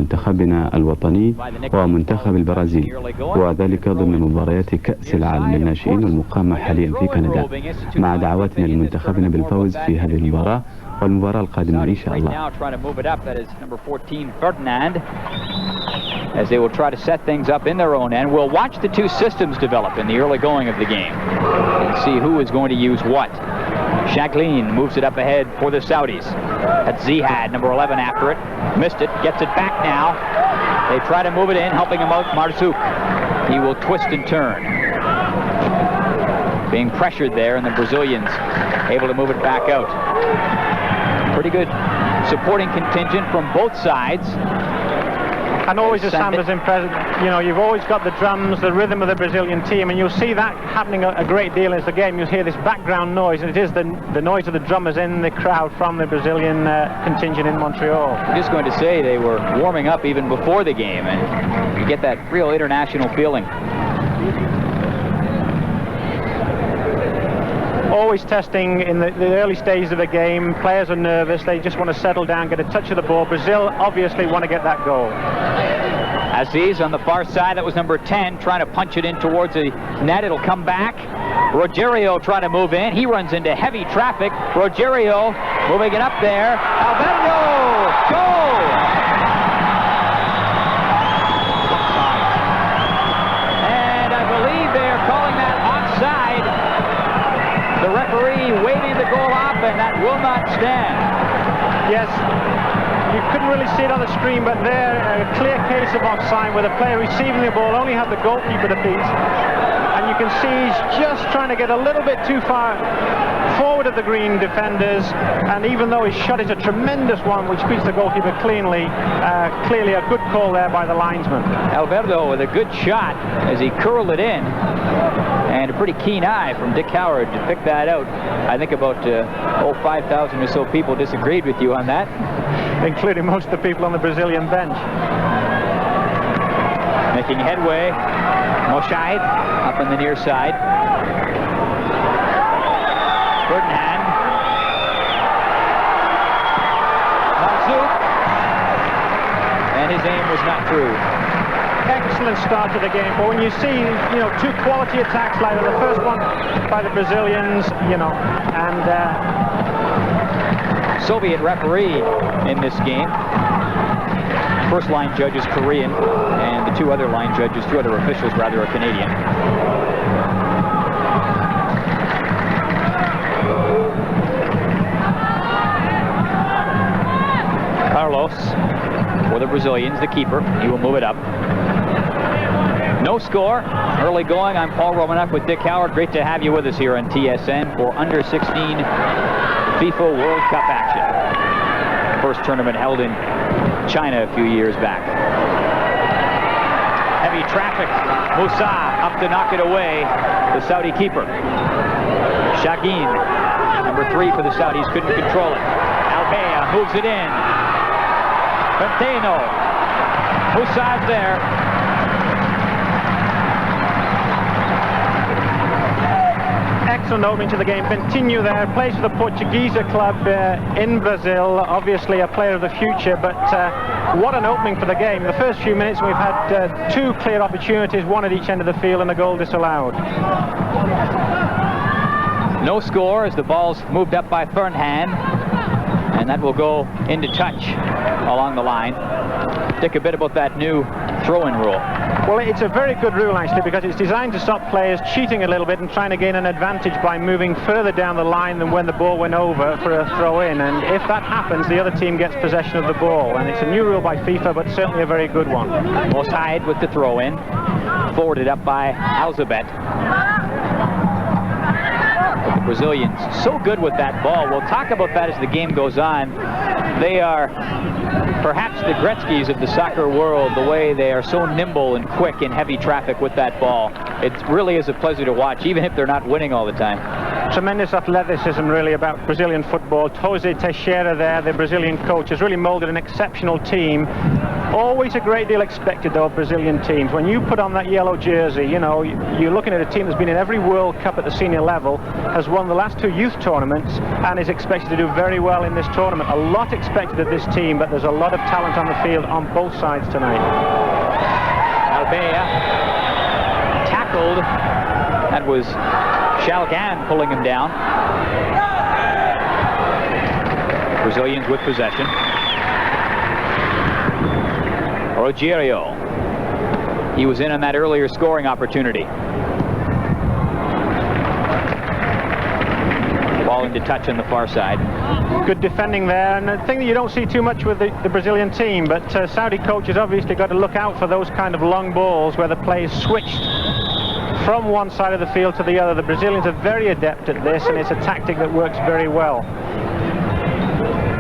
منتخبنا الوطني ومنتخب البرازيل، وذلك ضمن مباريات كأس العالم للناشئين المقامة حاليا في كندا، مع دعواتنا لمنتخبنا بالفوز في هذه المباراة والمباراة القادمة إن شاء الله. As they will try to set things up in their own end. We'll watch the two systems develop in the early going of the game and see who is going to use what. Shaglin moves it up ahead for the Saudis. That's Zihad, number 11, after it. Missed it, gets it back now. They try to move it in, helping him out, Marzouk. He will twist and turn. Being pressured there, and the Brazilians able to move it back out. Pretty good supporting contingent from both sides. And always, as Sam was impressed, you know, you've always got the drums, the rhythm of the Brazilian team, and you'll see that happening a great deal as the game. You'll hear this background noise, and it is the noise of the drummers in the crowd from the Brazilian contingent in Montreal. I'm just going to say they were warming up even before the game, and you get that real international feeling. Always testing in the early stages of the game. Players are nervous. They just want to settle down, get a touch of the ball. Brazil obviously want to get that goal. Aziz on the far side, that was number 10, trying to punch it in towards the net. It'll come back. Rogerio trying to move in. He runs into heavy traffic. Rogerio moving it up there. Alberto! Goal! And I believe they are calling that offside. The referee waving the goal off, and that will not stand. Yes, you couldn't really see it on the screen, but there, a clear case of offside where the player receiving the ball only had the goalkeeper to beat. And you can see he's just trying to get a little bit too far forward of the green defenders, and even though his shot is a tremendous one which beats the goalkeeper cleanly, clearly a good call there by the linesman. Alberto with a good shot as he curled it in, and a pretty keen eye from Dick Howard to pick that out. I think about 5,000 or so people disagreed with you on that, including most of the people on the Brazilian bench. Making headway, Moshaid up on the near side. Ferdinand. Marzouk. And his aim was not through. Excellent start to the game, but when you see, you know, two quality attacks like the first one by the Brazilians, you know, and Soviet referee in this game. First line judge is Korean, and the two other officials rather, are Canadian. Carlos for the Brazilians, the keeper. He will move it up. No score. Early going. I'm Paul Romanuk with Dick Howard. Great to have you with us here on TSN for under 16 FIFA World Cup action. First tournament held in China a few years back. Heavy traffic. Moussa up to knock it away. The Saudi keeper. Shagin, number 3 for the Saudis, couldn't control it. Albea moves it in. Centeno. Moussa's there. Excellent opening to the game. Continue there. Plays for the Portuguese club in Brazil. Obviously a player of the future, but what an opening for the game. The first few minutes we've had 2 clear opportunities, one at each end of the field, and a goal disallowed. No score as the ball's moved up by Fernand, and that will go into touch along the line. Dick, a bit about that new throw-in rule. Well, it's a very good rule, actually, because it's designed to stop players cheating a little bit and trying to gain an advantage by moving further down the line than when the ball went over for a throw-in. And if that happens, the other team gets possession of the ball. And it's a new rule by FIFA, but certainly a very good one. Moshaid with the throw-in, forwarded up by Alzabet. But the Brazilians, so good with that ball. We'll talk about that as the game goes on. They are perhaps the Gretzkys of the soccer world, the way they are so nimble and quick in heavy traffic with that ball. It really is a pleasure to watch, even if they're not winning all the time. Tremendous athleticism really about Brazilian football. Jose Teixeira there, the Brazilian coach, has really molded an exceptional team. Always a great deal expected though of Brazilian teams. When you put on that yellow jersey, you know, you're looking at a team that's been in every World Cup at the senior level, has won the last 2 youth tournaments, and is expected to do very well in this tournament. A lot expected of this team, but there's a lot of talent on the field on both sides tonight. Albea tackled. That was Shalgan pulling him down. Brazilians with possession. Rogério. He was in on that earlier scoring opportunity. Ball into touch on the far side. Good defending there, and the thing that you don't see too much with the Brazilian team, but Saudi coaches obviously got to look out for those kind of long balls where the play is switched from one side of the field to the other. The Brazilians are very adept at this, and it's a tactic that works very well.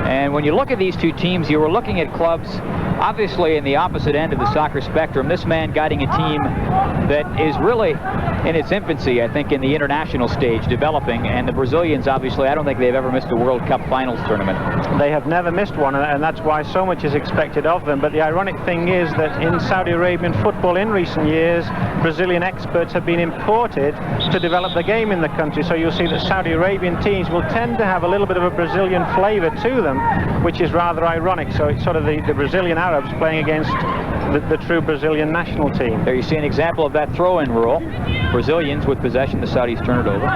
And when you look at these two teams, you were looking at clubs obviously in the opposite end of the soccer spectrum. This man guiding a team that is really in its infancy, I think, in the international stage, developing. And the Brazilians, obviously, I don't think they've ever missed a World Cup finals tournament. They have never missed one, and that's why so much is expected of them. But the ironic thing is that in Saudi Arabian football in recent years, Brazilian experts have been imported to develop the game in the country. So you'll see that Saudi Arabian teams will tend to have a little bit of a Brazilian flavor to them, which is rather ironic. So it's sort of the Brazilian Arabs playing against the true Brazilian national team. There you see an example of that throw-in rule. Brazilians with possession, the Saudis turn it over.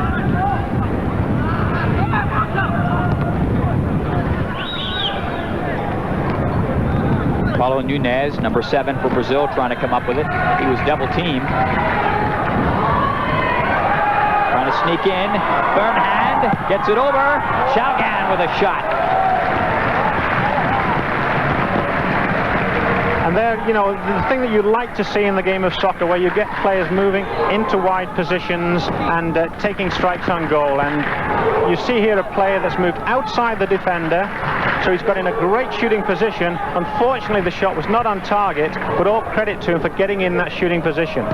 Paulo Nunes, number 7 for Brazil, trying to come up with it. He was double-teamed. Trying to sneak in. Bernhand gets it over. Shalgan with a shot. And there, you know, the thing that you like to see in the game of soccer, where you get players moving into wide positions and taking strikes on goal. And you see here a player that's moved outside the defender, so he's got in a great shooting position. Unfortunately, the shot was not on target, but all credit to him for getting in that shooting position.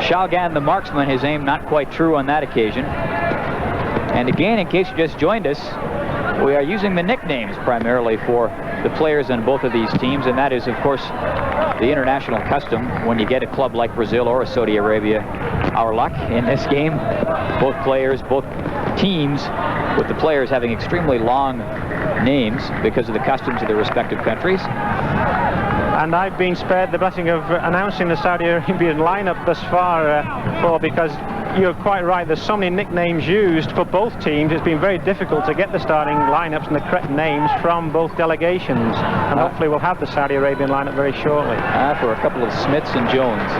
Shalgan, the marksman, his aim not quite true on that occasion. And again, in case you just joined us, we are using the nicknames primarily for the players in both of these teams, and that is, of course, the international custom when you get a club like Brazil or a Saudi Arabia. Our luck in this game, both players, both teams, with the players having extremely long names because of the customs of their respective countries. And I've been spared the blessing of announcing the Saudi Arabian lineup thus far, Paul, because you're quite right, there's so many nicknames used for both teams. It's been very difficult to get the starting lineups and the correct names from both delegations, and hopefully we'll have the Saudi Arabian lineup very shortly. For a couple of Smiths and Jones.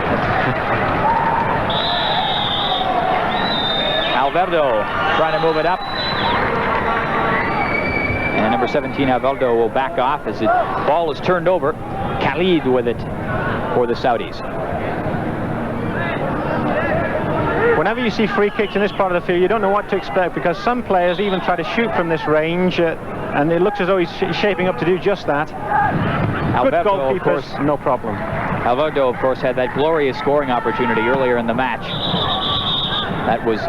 Alverdo trying to move it up, and number 17 Alverdo will back off as the ball is turned over. Khalid with it for the Saudis. Whenever you see free kicks in this part of the field, you don't know what to expect, because some players even try to shoot from this range, and it looks as though he's shaping up to do just that. Good goalkeepers, no problem. Alverdo, of course, had that glorious scoring opportunity earlier in the match. That was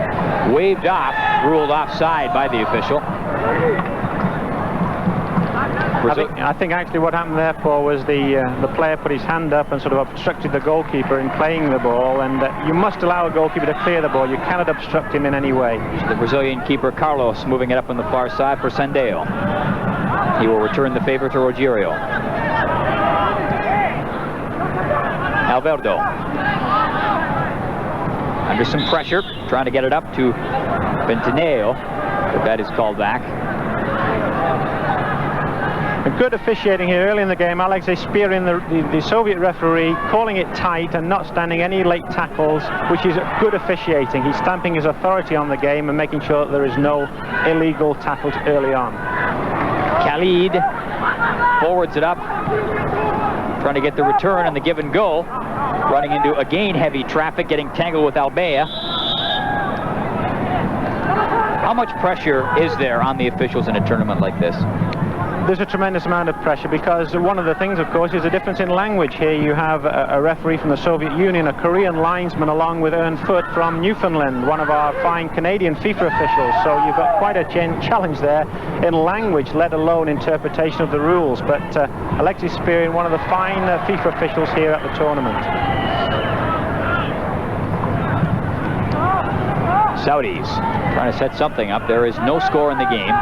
waved off, ruled offside by the official. I think actually what happened there, Paul, was the player put his hand up and sort of obstructed the goalkeeper in playing the ball, and you must allow a goalkeeper to clear the ball. You cannot obstruct him in any way. The Brazilian keeper Carlos moving it up on the far side for Sandeo. He will return the favor to Rogério. Alverdo under some pressure, trying to get it up to Bentineo, but that is called back. A good officiating here early in the game. Alexei Spirin, the Soviet referee, calling it tight and not standing any late tackles, which is good officiating. He's stamping his authority on the game and making sure that there is no illegal tackles early on. Khalid forwards it up, trying to get the return and the give and go, running into again heavy traffic, getting tangled with Albea. How much pressure is there on the officials in a tournament like this? There's a tremendous amount of pressure because one of the things, of course, is the difference in language. Here you have a referee from the Soviet Union, a Korean linesman, along with Ern Foot from Newfoundland, one of our fine Canadian FIFA officials. So you've got quite a challenge there in language, let alone interpretation of the rules. But Alexis Spirin, one of the fine FIFA officials here at the tournament. Saudis trying to set something up. There is no score in the game.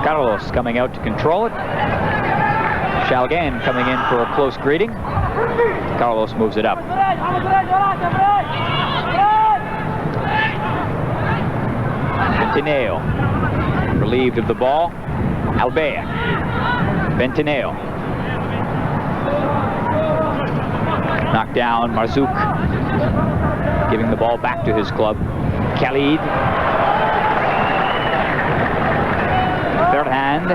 Carlos coming out to control it. Shalgan coming in for a close greeting. Carlos moves it up. Bentineo relieved of the ball. Albea. Bentineo. Knocked down. Marzouk giving the ball back to his club. Khalid. Third hand.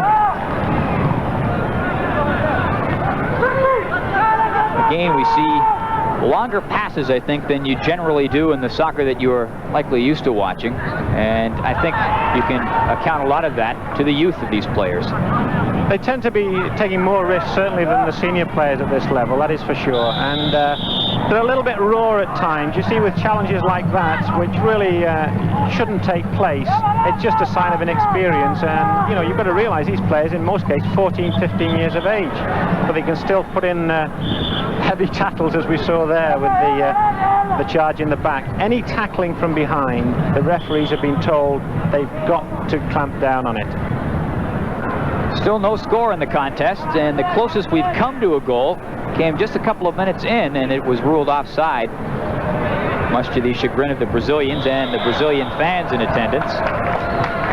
Again, we see longer passes, I think, than you generally do in the soccer that you are likely used to watching. And I think you can account a lot of that to the youth of these players. They tend to be taking more risks, certainly, than the senior players at this level, that is for sure. And they're a little bit raw at times. You see, with challenges like that, which really shouldn't take place, it's just a sign of inexperience. And, you know, you've got to realize these players, in most cases, 14, 15 years of age. But they can still put in heavy tackles, as we saw there with the charge in the back. Any tackling from behind, the referees have been told they've got to clamp down on it. Still no score in the contest, and the closest we've come to a goal came just a couple of minutes in, and it was ruled offside, much to the chagrin of the Brazilians and the Brazilian fans in attendance.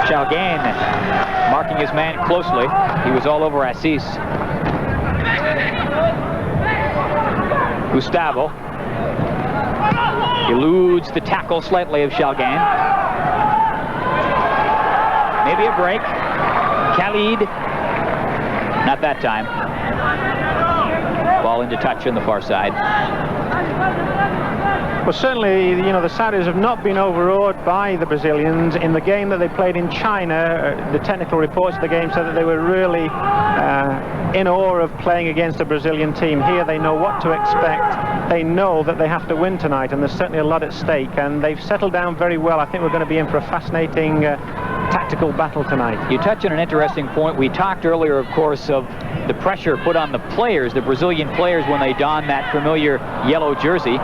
Shalgan marking his man closely. He was all over Assis. Gustavo eludes the tackle slightly of Shalgan. Maybe a break. Khalid, not that time. Ball into touch on the far side. Well, certainly, you know, the Saudis have not been overawed by the Brazilians. In the game that they played in China, the technical reports of the game said that they were really in awe of playing against a Brazilian team. Here they know what to expect. They know that they have to win tonight, and there's certainly a lot at stake, and they've settled down very well. I think we're going to be in for a fascinating tactical battle tonight. You touch on an interesting point. We talked earlier, of course, of the pressure put on the players, the Brazilian players, when they don that familiar yellow jersey.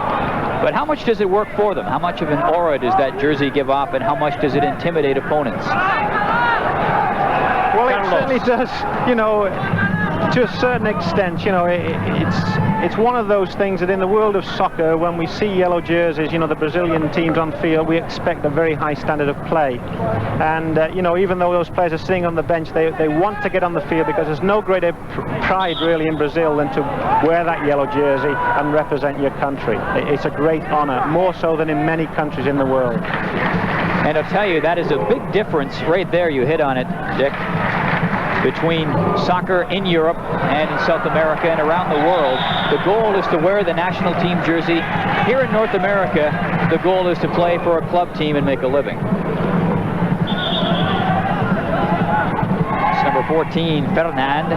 But how much does it work for them? How much of an aura does that jersey give off, and how much does it intimidate opponents? Well, it certainly does, you know, to a certain extent. You know, it's one of those things that in the world of soccer, when we see yellow jerseys, you know, the Brazilian teams on field, we expect a very high standard of play. And, you know, even though those players are sitting on the bench, they want to get on the field, because there's no greater pride really in Brazil than to wear that yellow jersey and represent your country. It's a great honor, more so than in many countries in the world. And I'll tell you, that is a big difference right there. You hit on it, Dick, between soccer in Europe and in South America and around the world. The goal is to wear the national team jersey. Here in North America, the goal is to play for a club team and make a living. It's number 14, Fernand.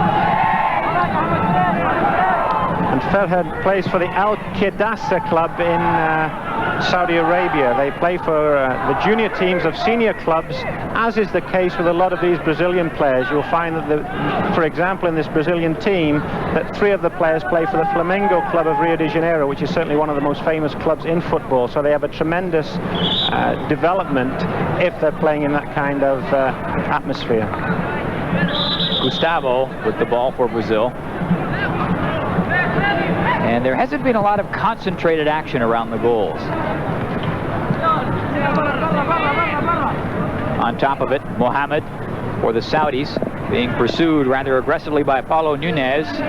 And Fernand plays for the Al Qadassa club in Saudi Arabia. They play for the junior teams of senior clubs, as is the case with a lot of these Brazilian players. You'll find that, for example, in this Brazilian team, that 3 of the players play for the Flamengo club of Rio de Janeiro, which is certainly one of the most famous clubs in football. So they have a tremendous development if they're playing in that kind of atmosphere. Gustavo with the ball for Brazil. And there hasn't been a lot of concentrated action around the goals. On top of it, Mohamed for the Saudis, being pursued rather aggressively by Paulo Nunes. But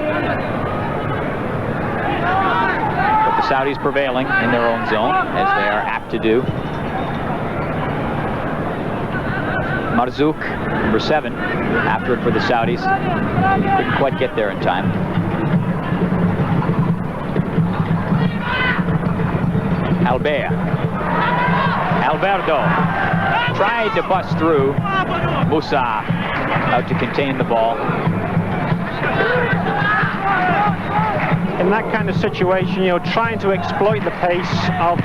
the Saudis prevailing in their own zone, as they are apt to do. Marzouk, number 7, after it for the Saudis. Couldn't quite get there in time. Albea. Alberto. tried to bust through. Musa out to contain the ball. In that kind of situation, trying to exploit the pace of,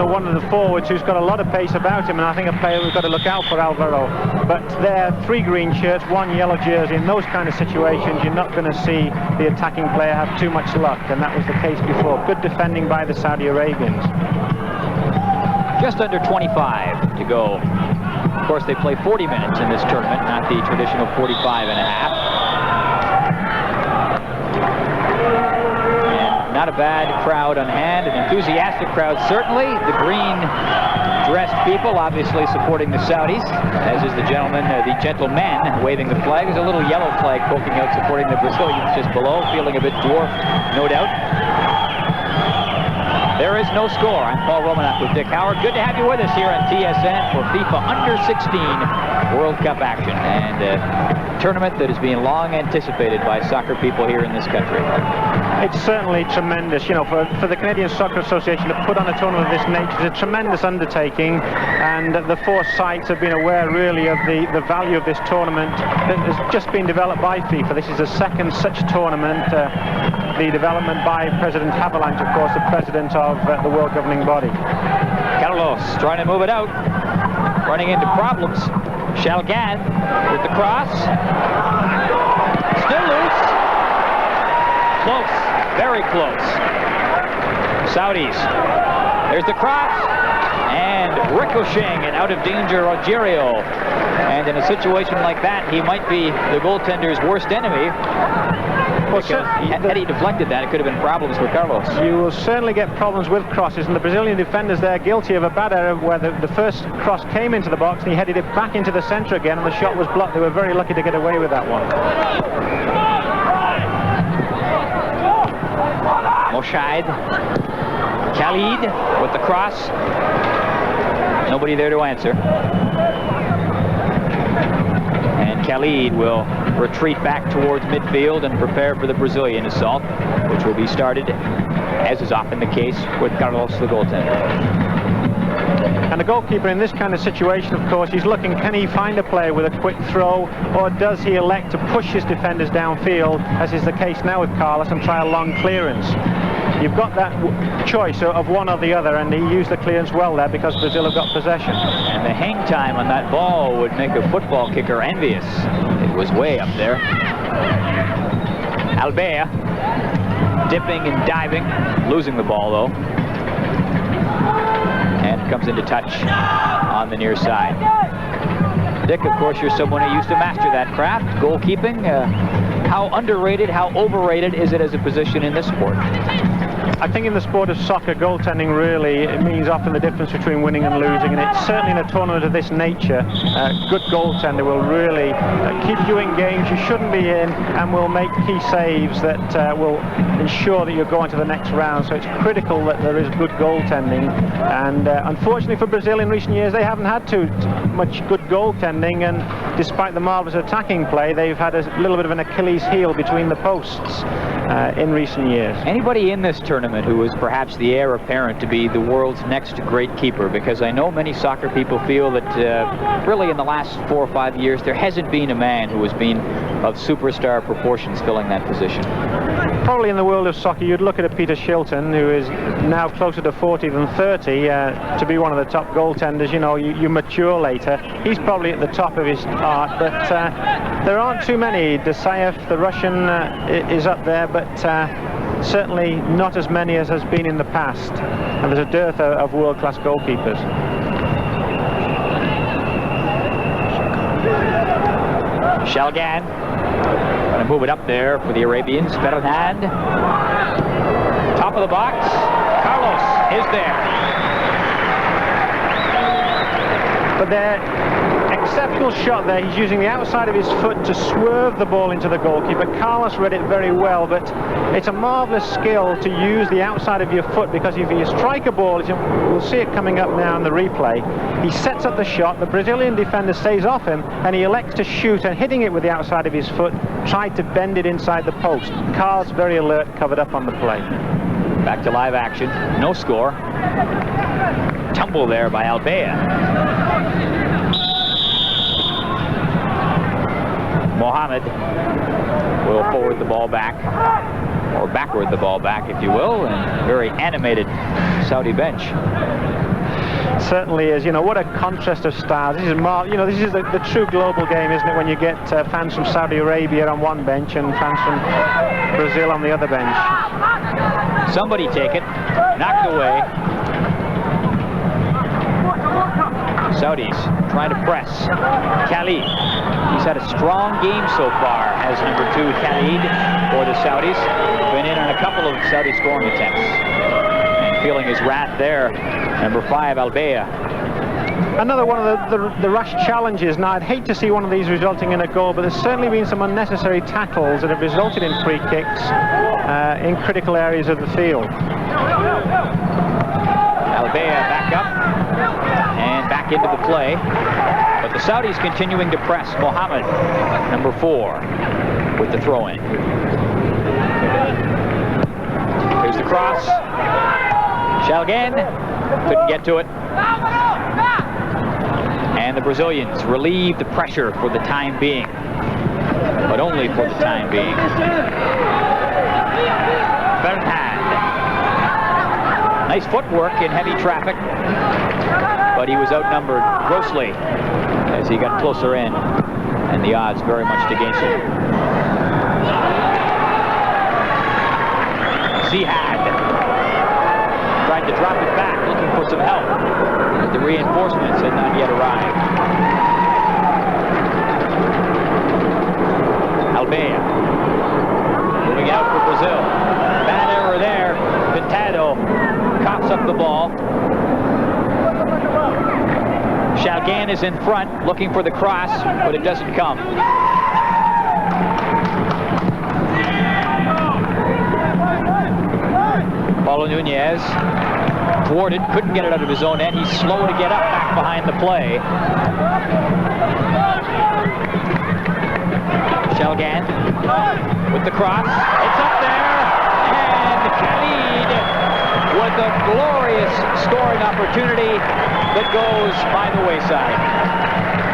one of the forwards who's got a lot of pace about him, and I think a player we've got to look out for, Alvaro. But there, 3 green shirts, 1 yellow jersey. In those kind of situations, you're not going to see the attacking player have too much luck, and that was the case before. Good defending by the Saudi Arabians. Just under 25 to go. Of course, they play 40 minutes in this tournament, not the traditional 45 and a half. Not a bad crowd on hand, an enthusiastic crowd certainly. The green-dressed people obviously supporting the Saudis, as is the gentleman, the gentleman waving the flag. There's a little yellow flag poking out supporting the Brazilians just below, feeling a bit dwarfed, no doubt. There is no score. I'm Paul Romanoff with Dick Howard. Good to have you with us here on TSN for FIFA Under-16 World Cup action, and a tournament that is being long anticipated by soccer people here in this country. It's certainly tremendous, for the Canadian Soccer Association to put on a tournament of this nature. It's a tremendous undertaking, and the 4 sites have been aware really of the value of this tournament that has just been developed by FIFA. This is the second such tournament, the development by President Haviland, of course, the president of the world governing body. Carlos trying to move it out, running into problems. Shalgan with the cross, still loose, close, very close. Saudis, there's the cross, and ricocheting and out of danger, Rogerio. And in a situation like that, he might be the goaltender's worst enemy. Well, had he deflected that, it could have been problems for Carlos. You will certainly get problems with crosses, and the Brazilian defenders there guilty of a bad error where the first cross came into the box and he headed it back into the center again, and the shot was blocked. They were very lucky to get away with that one. Moshaid, Khalid with the cross. Nobody there to answer. And Khalid will retreat back towards midfield and prepare for the Brazilian assault, which will be started, as is often the case, with Carlos, the goaltender. And the goalkeeper in this kind of situation, of course, he's looking, can he find a player with a quick throw, or does he elect to push his defenders downfield, as is the case now with Carlos, and try a long clearance? You've got that choice of one or the other, and he used the clearance well there because Brazil have got possession. And the hang time on that ball would make a football kicker envious. It was way up there. Albea dipping and diving, losing the ball though. And comes into touch on the near side. Dick, of course, you're someone who used to master that craft, goalkeeping. How underrated, how overrated is it as a position in this sport? I think in the sport of soccer, goaltending really, it means often the difference between winning and losing, and it's certainly in a tournament of this nature, a good goaltender will really keep you in games you shouldn't be in, and will make key saves that will ensure that you're going to the next round. So it's critical that there is good goaltending, and unfortunately for Brazil in recent years, they haven't had too much good goaltending, and despite the marvellous attacking play, they've had a little bit of an Achilles heel between the posts in recent years. Anybody in this tournament who is perhaps the heir apparent to be the world's next great keeper? Because I know many soccer people feel that really in the last 4 or 5 years there hasn't been a man who has been of superstar proportions filling that position. Probably in the world of soccer you'd look at a Peter Shilton, who is now closer to 40 than 30, to be one of the top goaltenders. You know, you mature later. He's probably at the top of his art, but there aren't too many. Desaev, the Russian, is up there, but certainly not as many as has been in the past, and there's a dearth of world-class goalkeepers. Shalgan going to move it up there for the Arabians. Ferdinand, top of the box. Carlos is there. But there, exceptional shot there. He's using the outside of his foot to swerve the ball into the goalkeeper. Carlos read it very well, but it's a marvellous skill to use the outside of your foot, because if you strike a ball, we'll see it coming up now in the replay, he sets up the shot, the Brazilian defender stays off him, and he elects to shoot, and hitting it with the outside of his foot, tried to bend it inside the post. Carlos very alert, covered up on the play. Back to live action. No score. Tumble there by Albea. Mohammed will forward the ball back, or backward the ball back, if you will, and very animated Saudi bench. Certainly is. You know, what a contrast of styles. This is, this is the true global game, isn't it, when you get fans from Saudi Arabia on one bench and fans from Brazil on the other bench. Somebody take it. Knocked away. Saudis trying to press. Khalid. He's had a strong game so far as number 2 Khalid for the Saudis. Been in on a couple of Saudi scoring attempts. And feeling his wrath there, number 5 Albea. Another one of the rush challenges. Now, I'd hate to see one of these resulting in a goal, but there's certainly been some unnecessary tackles that have resulted in free kicks in critical areas of the field. Albea back up and back into the play. But the Saudis continuing to press. Mohammed, number 4, with the throw-in. Here's the cross. Shalgan couldn't get to it. And the Brazilians relieve the pressure for the time being. But only for the time being. Fernand. Nice footwork in heavy traffic. But he was outnumbered grossly as he got closer in. And the odds very much against him. Zihad tried to drop it back, looking for some help. But the reinforcements had not yet arrived. Albea moving out for Brazil. Bad error there. Pintado coughs up the ball. Shalgan is in front, looking for the cross, but it doesn't come. Paulo Nunez thwarted, couldn't get it out of his own end. He's slow to get up back behind the play. Shalgan with the cross. It's up there, and Khalid with a glorious scoring opportunity that goes by the wayside.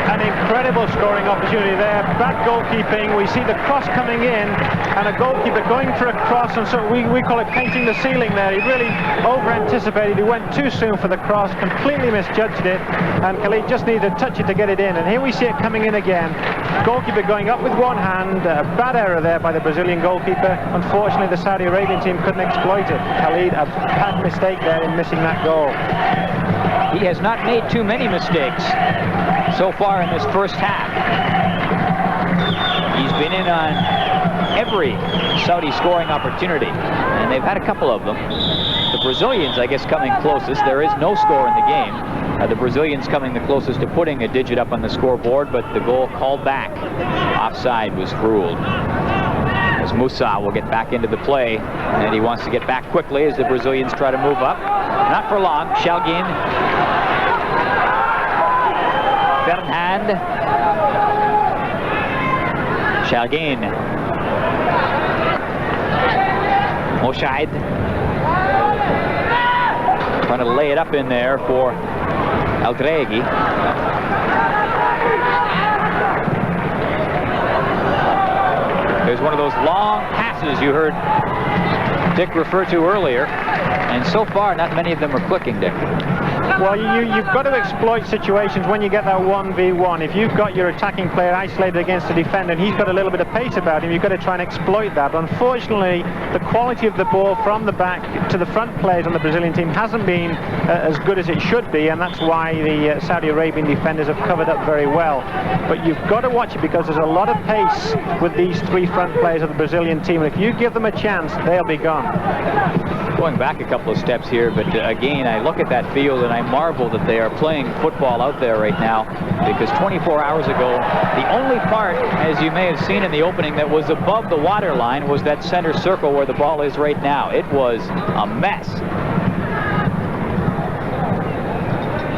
An incredible scoring opportunity there. Bad goalkeeping. We see the cross coming in and a goalkeeper going for a cross, and so we call it painting the ceiling there. He really over-anticipated. He went too soon for the cross, completely misjudged it, and Khalid just needed to touch it to get it in. And here we see it coming in again. Goalkeeper going up with one hand. Bad error there by the Brazilian goalkeeper. Unfortunately, the Saudi Arabian team couldn't exploit it. Khalid, a bad mistake there in missing that goal. He has not made too many mistakes so far in this first half. He's been in on every Saudi scoring opportunity, and they've had a couple of them. The Brazilians, I guess, coming closest. There is no score in the game. The Brazilians coming the closest to putting a digit up on the scoreboard, but the goal called back. Offside was ruled. As Musa will get back into the play, and he wants to get back quickly as the Brazilians try to move up. Not for long. Shalgin. Fernand. Shalgin. Moshaid. Trying to lay it up in there for Aldraghi. There's one of those long passes you heard Dick refer to earlier, and so far not many of them are clicking, Dick. Well, you've got to exploit situations when you get that 1v1. If you've got your attacking player isolated against a defender and he's got a little bit of pace about him, you've got to try and exploit that. Unfortunately, the quality of the ball from the back to the front players on the Brazilian team hasn't been as good as it should be, and that's why the Saudi Arabian defenders have covered up very well. But you've got to watch it because there's a lot of pace with these 3 front players of the Brazilian team, and if you give them a chance, they'll be gone. Going back a couple of steps here, but again, I look at that field and I marvel that they are playing football out there right now, because 24 hours ago, the only part, as you may have seen in the opening, that was above the water line was that center circle where the ball is right now. It was a mess.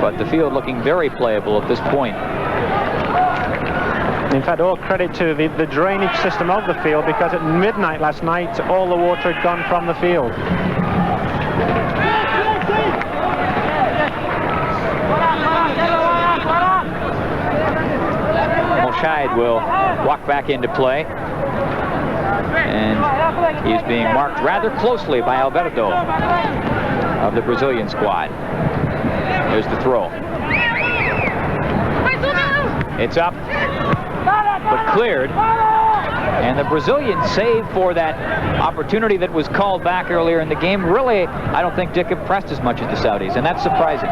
But the field looking very playable at this point. In fact, all credit to the drainage system of the field, because at midnight last night, all the water had gone from the field. Molshide will walk back into play. And he's being marked rather closely by Alberto of the Brazilian squad. There's the throw. It's up, but cleared. And the Brazilians save for that opportunity that was called back earlier in the game. Really, I don't think Dick impressed as much as the Saudis, and that's surprising.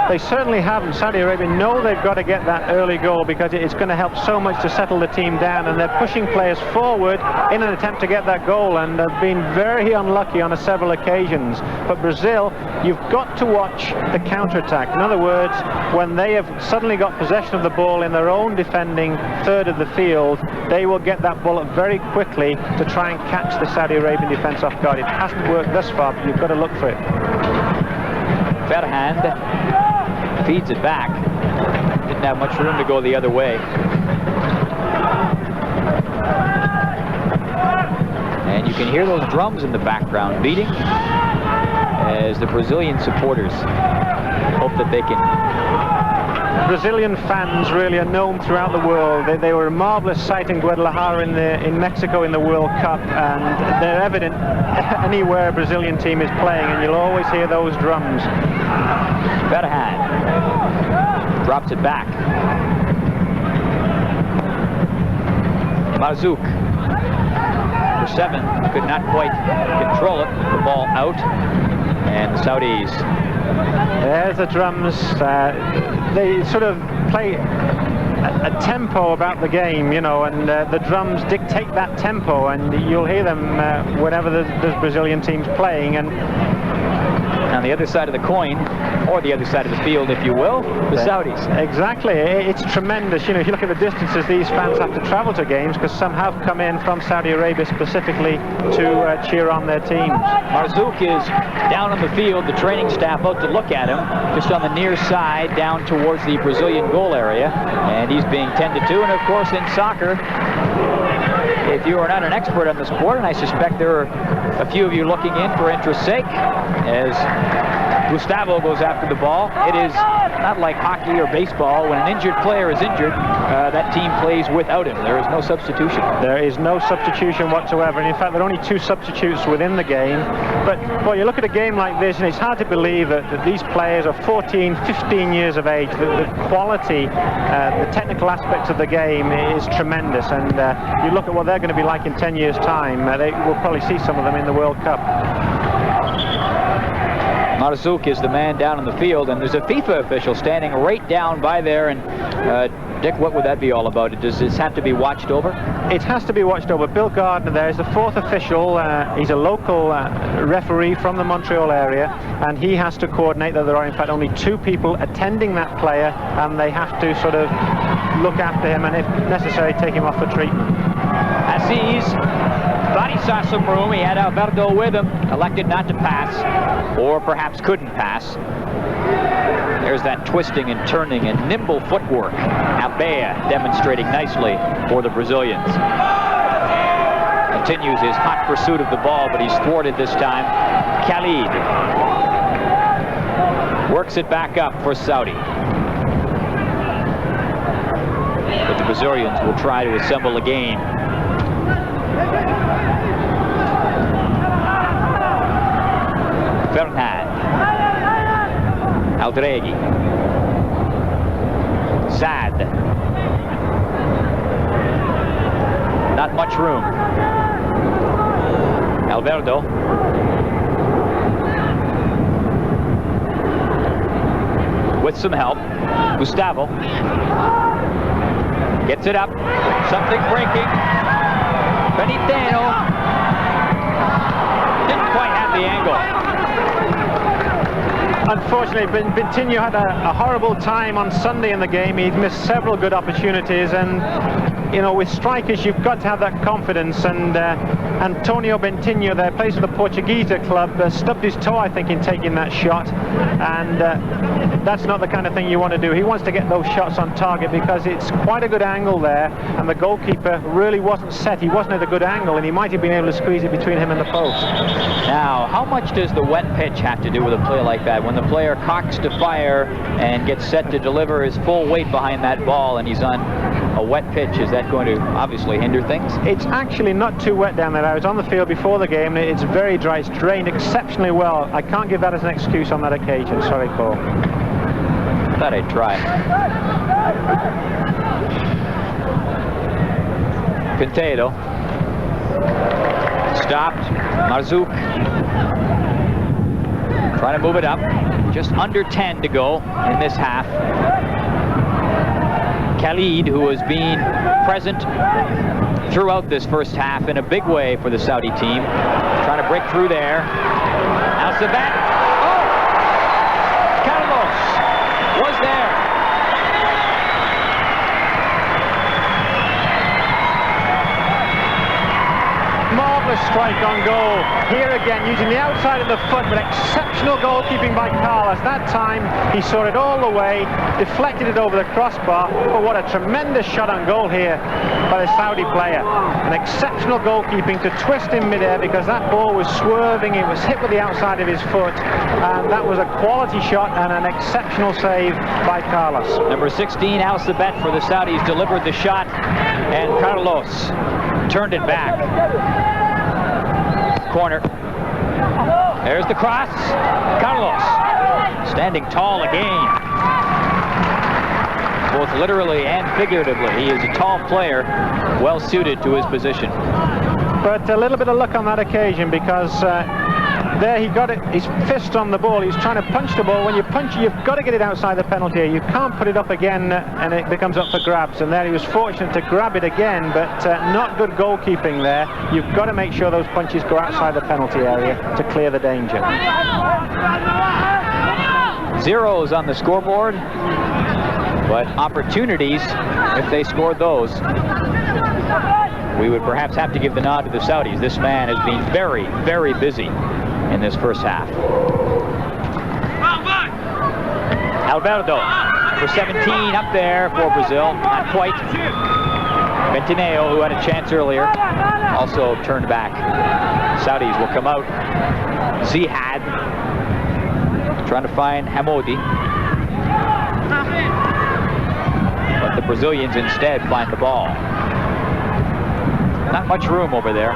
They certainly haven't. Saudi Arabia know they've got to get that early goal because it's going to help so much to settle the team down, and they're pushing players forward in an attempt to get that goal, and they've been very unlucky on several occasions. But Brazil, you've got to watch the counter-attack. In other words, when they have suddenly got possession of the ball in their own defending third of the field, they will get that ball up very quickly to try and catch the Saudi Arabian defense off guard. It hasn't worked thus far, but you've got to look for it. Verhand feeds it back. Didn't have much room to go the other way. And you can hear those drums in the background beating as the Brazilian supporters hope that they can. Brazilian fans really are known throughout the world. They were a marvelous sight in Guadalajara in Mexico in the World Cup, and they're evident anywhere a Brazilian team is playing, and you'll always hear those drums. Verhand drops it back. Marzouk for 7, could not quite control it. The ball out, and the Saudis. There's the drums. They sort of play a tempo about the game, you know, and the drums dictate that tempo, and you'll hear them whenever there's Brazilian teams playing. And on the other side of the coin, or the other side of the field, if you will, the Saudis. Exactly. It's tremendous. You know, if you look at the distances these fans have to travel to games, because some have come in from Saudi Arabia specifically to cheer on their teams. Marzouk is down on the field, the training staff out to look at him, just on the near side, down towards the Brazilian goal area, and he's being tended to. And of course, in soccer, if you are not an expert on the sport, and I suspect there are a few of you looking in for interest's sake, as Gustavo goes after the ball, it is not like hockey or baseball. When an injured player is injured, that team plays without him. There is no substitution. There is no substitution whatsoever, and in fact there are only 2 substitutes within the game. But boy, you look at a game like this, and it's hard to believe that these players are 14, 15 years of age. The quality, the technical aspects of the game is tremendous, and you look at what they're going to be like in 10 years' time. They will probably see some of them in the World Cup. Marzouk is the man down on the field, and there's a FIFA official standing right down by there. And Dick, what would that be all about? Does this have to be watched over? It has to be watched over. Bill Gardner there is the 4th official. He's a local referee from the Montreal area, and he has to coordinate that there are in fact only 2 people attending that player, and they have to sort of look after him and if necessary take him off for treatment. Aziz thought he saw some room. He had Alberto with him, elected not to pass, or perhaps couldn't pass. There's that twisting and turning and nimble footwork. Albea demonstrating nicely for the Brazilians. Continues his hot pursuit of the ball, but he's thwarted this time. Khalid works it back up for Saudi. But the Brazilians will try to assemble a game. Verhand. Aldregui. Sad. Not much room. Alberto. With some help. Gustavo. Gets it up. Something breaking. Beniteno. Didn't quite have the angle. Unfortunately, Bentinho had a horrible time on Sunday in the game. He'd missed several good opportunities, and you know, with strikers you've got to have that confidence, and Antonio Bentinho there, plays for the Portuguesa club, stubbed his toe, I think, in taking that shot, and that's not the kind of thing you want to do. He wants to get those shots on target because it's quite a good angle there, and the goalkeeper really wasn't set. He wasn't at a good angle, and he might have been able to squeeze it between him and the post. Now, how much does the wet pitch have to do with a play like that? When the player cocks to fire and gets set to deliver his full weight behind that ball, and he's on a wet pitch, is that going to obviously hinder things? It's actually not too wet down there. I was on the field before the game, and it's very dry. It's drained exceptionally well. I can't give that as an excuse on that occasion. Sorry, Paul. Thought I'd try. Pintedo. Stopped. Marzouk. Trying to move it up. Just under 10 to go in this half. Khalid, who has been present throughout this first half in a big way for the Saudi team, trying to break through there. Now Sabat. Oh! Carlos was there. Marvelous strike on goal. Here again, using the outside of the foot, but exceptional goalkeeping by Carlos. That time, he saw it all the way, deflected it over the crossbar. But what a tremendous shot on goal here by the Saudi player. An exceptional goalkeeping to twist in midair because that ball was swerving. It was hit with the outside of his foot. And that was a quality shot and an exceptional save by Carlos. Number 16, Al Sabat for the Saudis, delivered the shot, and Carlos turned it back. Corner. There's the cross. Carlos standing tall again. Both literally and figuratively. He is a tall player, well suited to his position. But a little bit of luck on that occasion because there he got it, his fist on the ball. He was trying to punch the ball. When you punch it, you've got to get it outside the penalty area. You can't put it up again and it becomes up for grabs. And there he was fortunate to grab it again, but not good goalkeeping there. You've got to make sure those punches go outside the penalty area to clear the danger. Zeros on the scoreboard, but opportunities, if they scored those, we would perhaps have to give the nod to the Saudis. This man has been very, very busy in this first half. Alberto for 17 up there for Brazil. Not quite. Bentineo, who had a chance earlier, also turned back. Saudis will come out. Zihad trying to find Hamoudi. But the Brazilians instead find the ball. Not much room over there.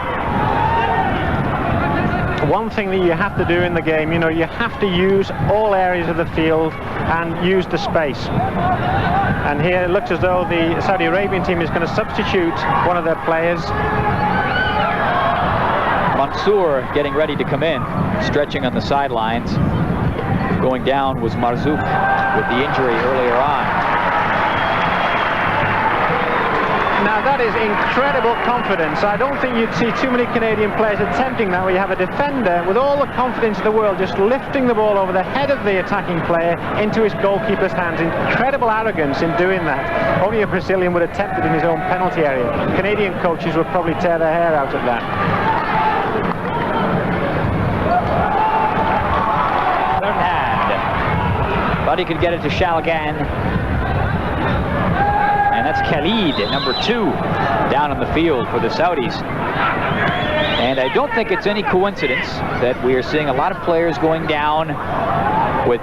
One thing that you have to do in the game, you know, you have to use all areas of the field and use the space. And here it looks as though the Saudi Arabian team is going to substitute one of their players. Mansour getting ready to come in, stretching on the sidelines. Going down was Marzouk with the injury earlier on. Now that is incredible confidence. I don't think you'd see too many Canadian players attempting that, where you have a defender with all the confidence in the world just lifting the ball over the head of the attacking player into his goalkeeper's hands. Incredible arrogance in doing that. Only a Brazilian would attempt it in his own penalty area. Canadian coaches would probably tear their hair out at that. Thought he could get it to Shalgan. And that's Khalid, number 2, down on the field for the Saudis. And I don't think it's any coincidence that we are seeing a lot of players going down with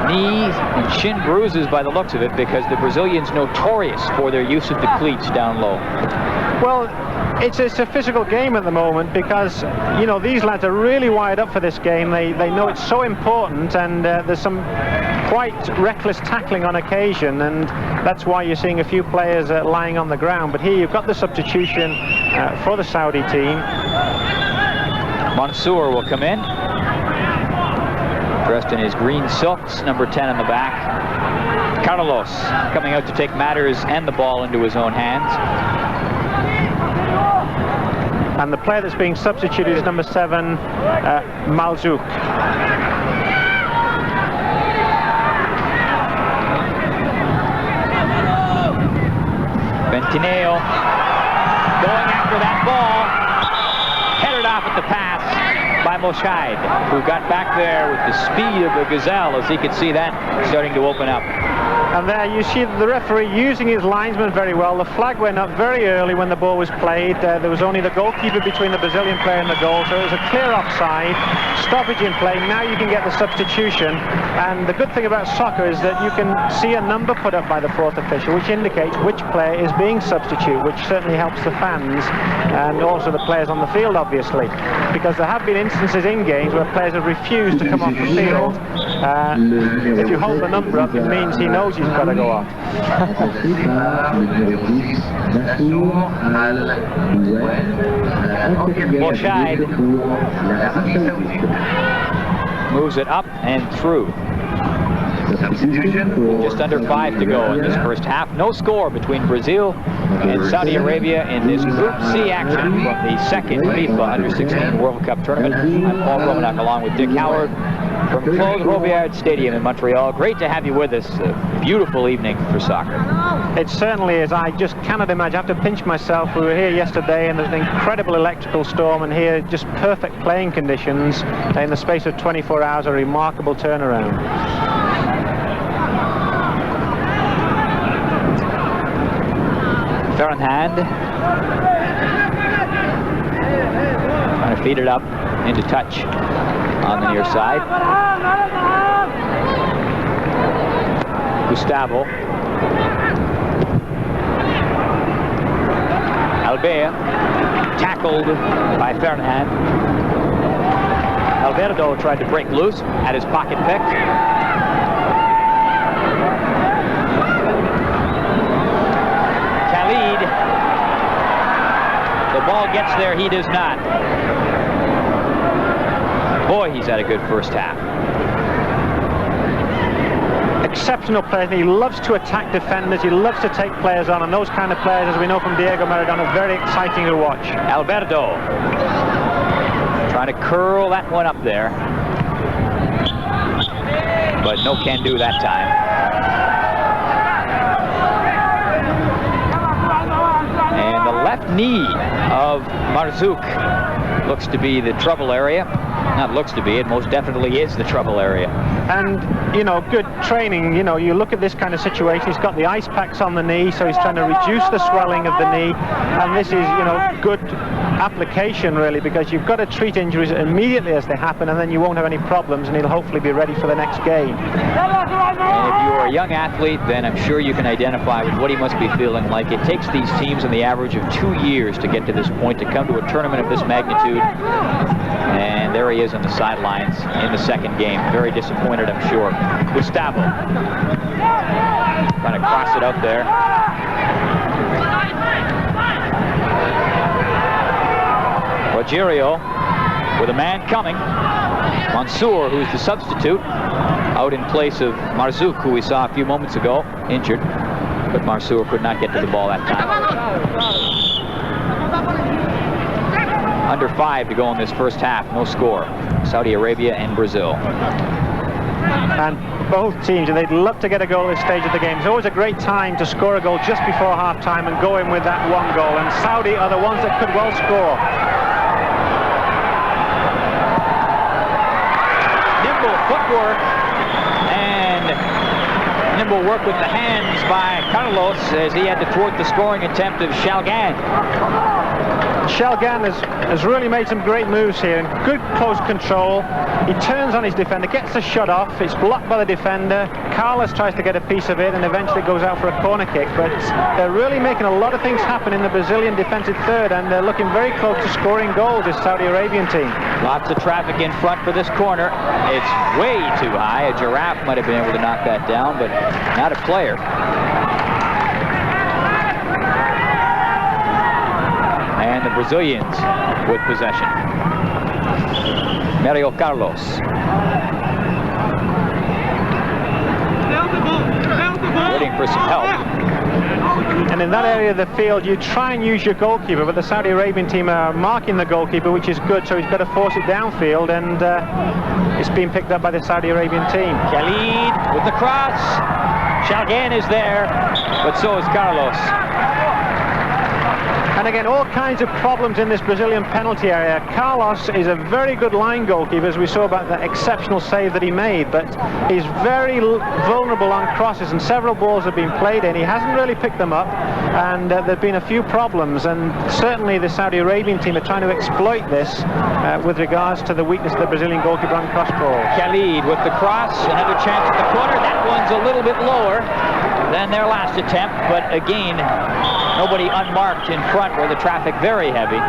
knee and shin bruises by the looks of it, because the Brazilians notorious for their use of the cleats down low. Well, it's a physical game at the moment because, you know, these lads are really wired up for this game. They know it's so important, and there's some quite reckless tackling on occasion, and that's why you're seeing a few players lying on the ground. But here you've got the substitution for the Saudi team. Mansour will come in, dressed in his green silks, number 10 in the back. Carlos coming out to take matters and the ball into his own hands. And the player that's being substituted is number 7, Marzouk. Bentineo going after that ball. the pass by Moshaid, who got back there with the speed of a gazelle, as he could see that starting to open up. And there you see the referee using his linesman very well. The flag went up very early when the ball was played. There was only the goalkeeper between the Brazilian player and the goal, so it was a clear offside. Stoppage in play. Now you can get the substitution. And the good thing about soccer is that you can see a number put up by the fourth official, which indicates which player is being substituted, which certainly helps the fans and also the players on the field, obviously. Because there have been instances in games where players have refused to come off the field. If you hold the number up, it means he knows he's got to go off. Moshaid moves it up and through. Just under 5 to go in this first half. No score between Brazil and Saudi Arabia in this Group C action from the second FIFA Under-16 World Cup tournament. I'm Paul Romanak along with Dick Howard from Claude Robillard Stadium in Montreal. Great to have you with us. A beautiful evening for soccer. It certainly is. I just cannot imagine. I have to pinch myself. We were here yesterday and there's an incredible electrical storm, and here just perfect playing conditions in the space of 24 hours. A remarkable turnaround. Fernand trying to feed it up into touch on the near side. Gustavo. Albert tackled by Fernand. Alberto tried to break loose, had his pocket picked. The ball gets there, he does not. Boy, he's had a good first half. Exceptional player. He loves to attack defenders. He loves to take players on, and those kind of players, as we know from Diego Maradona, are very exciting to watch. Alberto trying to curl that one up there, but no can do that time. And the left knee of Marzouk looks to be the trouble area. Not looks to be, it most definitely is the trouble area. And, you know, good training. You know, you look at this kind of situation, he's got the ice packs on the knee, so he's trying to reduce the swelling of the knee. And this is, you know, good application, really, because you've got to treat injuries immediately as they happen, and then you won't have any problems, and he'll hopefully be ready for the next game. And if you're a young athlete, then I'm sure you can identify with what he must be feeling like. It takes these teams on the average of 2 years to get to this point, to come to a tournament of this magnitude. And there he is on the sidelines in the second game. Very disappointed, I'm sure. Gustavo trying to cross it out there. Rogerio with a man coming. Mansour, who's the substitute, out in place of Marzouk, who we saw a few moments ago, injured. But Mansour could not get to the ball that time. Under 5 to go in this first half, no score. Saudi Arabia and Brazil. And both teams, they'd love to get a goal at this stage of the game. It's always a great time to score a goal just before half-time and go in with that one goal. And Saudi are the ones that could well score. Nimble footwork and nimble work with the hands by Carlos as he had to thwart the scoring attempt of Shalgan. Shalgan has really made some great moves here, and good close control. He turns on his defender, gets the shot off. It's blocked by the defender. Carlos tries to get a piece of it and eventually goes out for a corner kick. But they're really making a lot of things happen in the Brazilian defensive third, and they're looking very close to scoring goals, this Saudi Arabian team. Lots of traffic in front for this corner. It's way too high. A giraffe might have been able to knock that down, but not a player. And the Brazilians with possession. Mario Carlos. Waiting for some help. And in that area of the field, you try and use your goalkeeper, but the Saudi Arabian team are marking the goalkeeper, which is good, so he's got to force it downfield, and it's being picked up by the Saudi Arabian team. Khalid with the cross. Shalgan is there, but so is Carlos. And again, all kinds of problems in this Brazilian penalty area. Carlos is a very good line goalkeeper, as we saw about that exceptional save that he made, but he's very vulnerable on crosses, and several balls have been played in. He hasn't really picked them up, and there have been a few problems, and certainly the Saudi Arabian team are trying to exploit this with regards to the weakness of the Brazilian goalkeeper on cross balls. Khalid with the cross, another chance at the corner. That one's a little bit lower than their last attempt, but again, nobody unmarked in front where the traffic very heavy.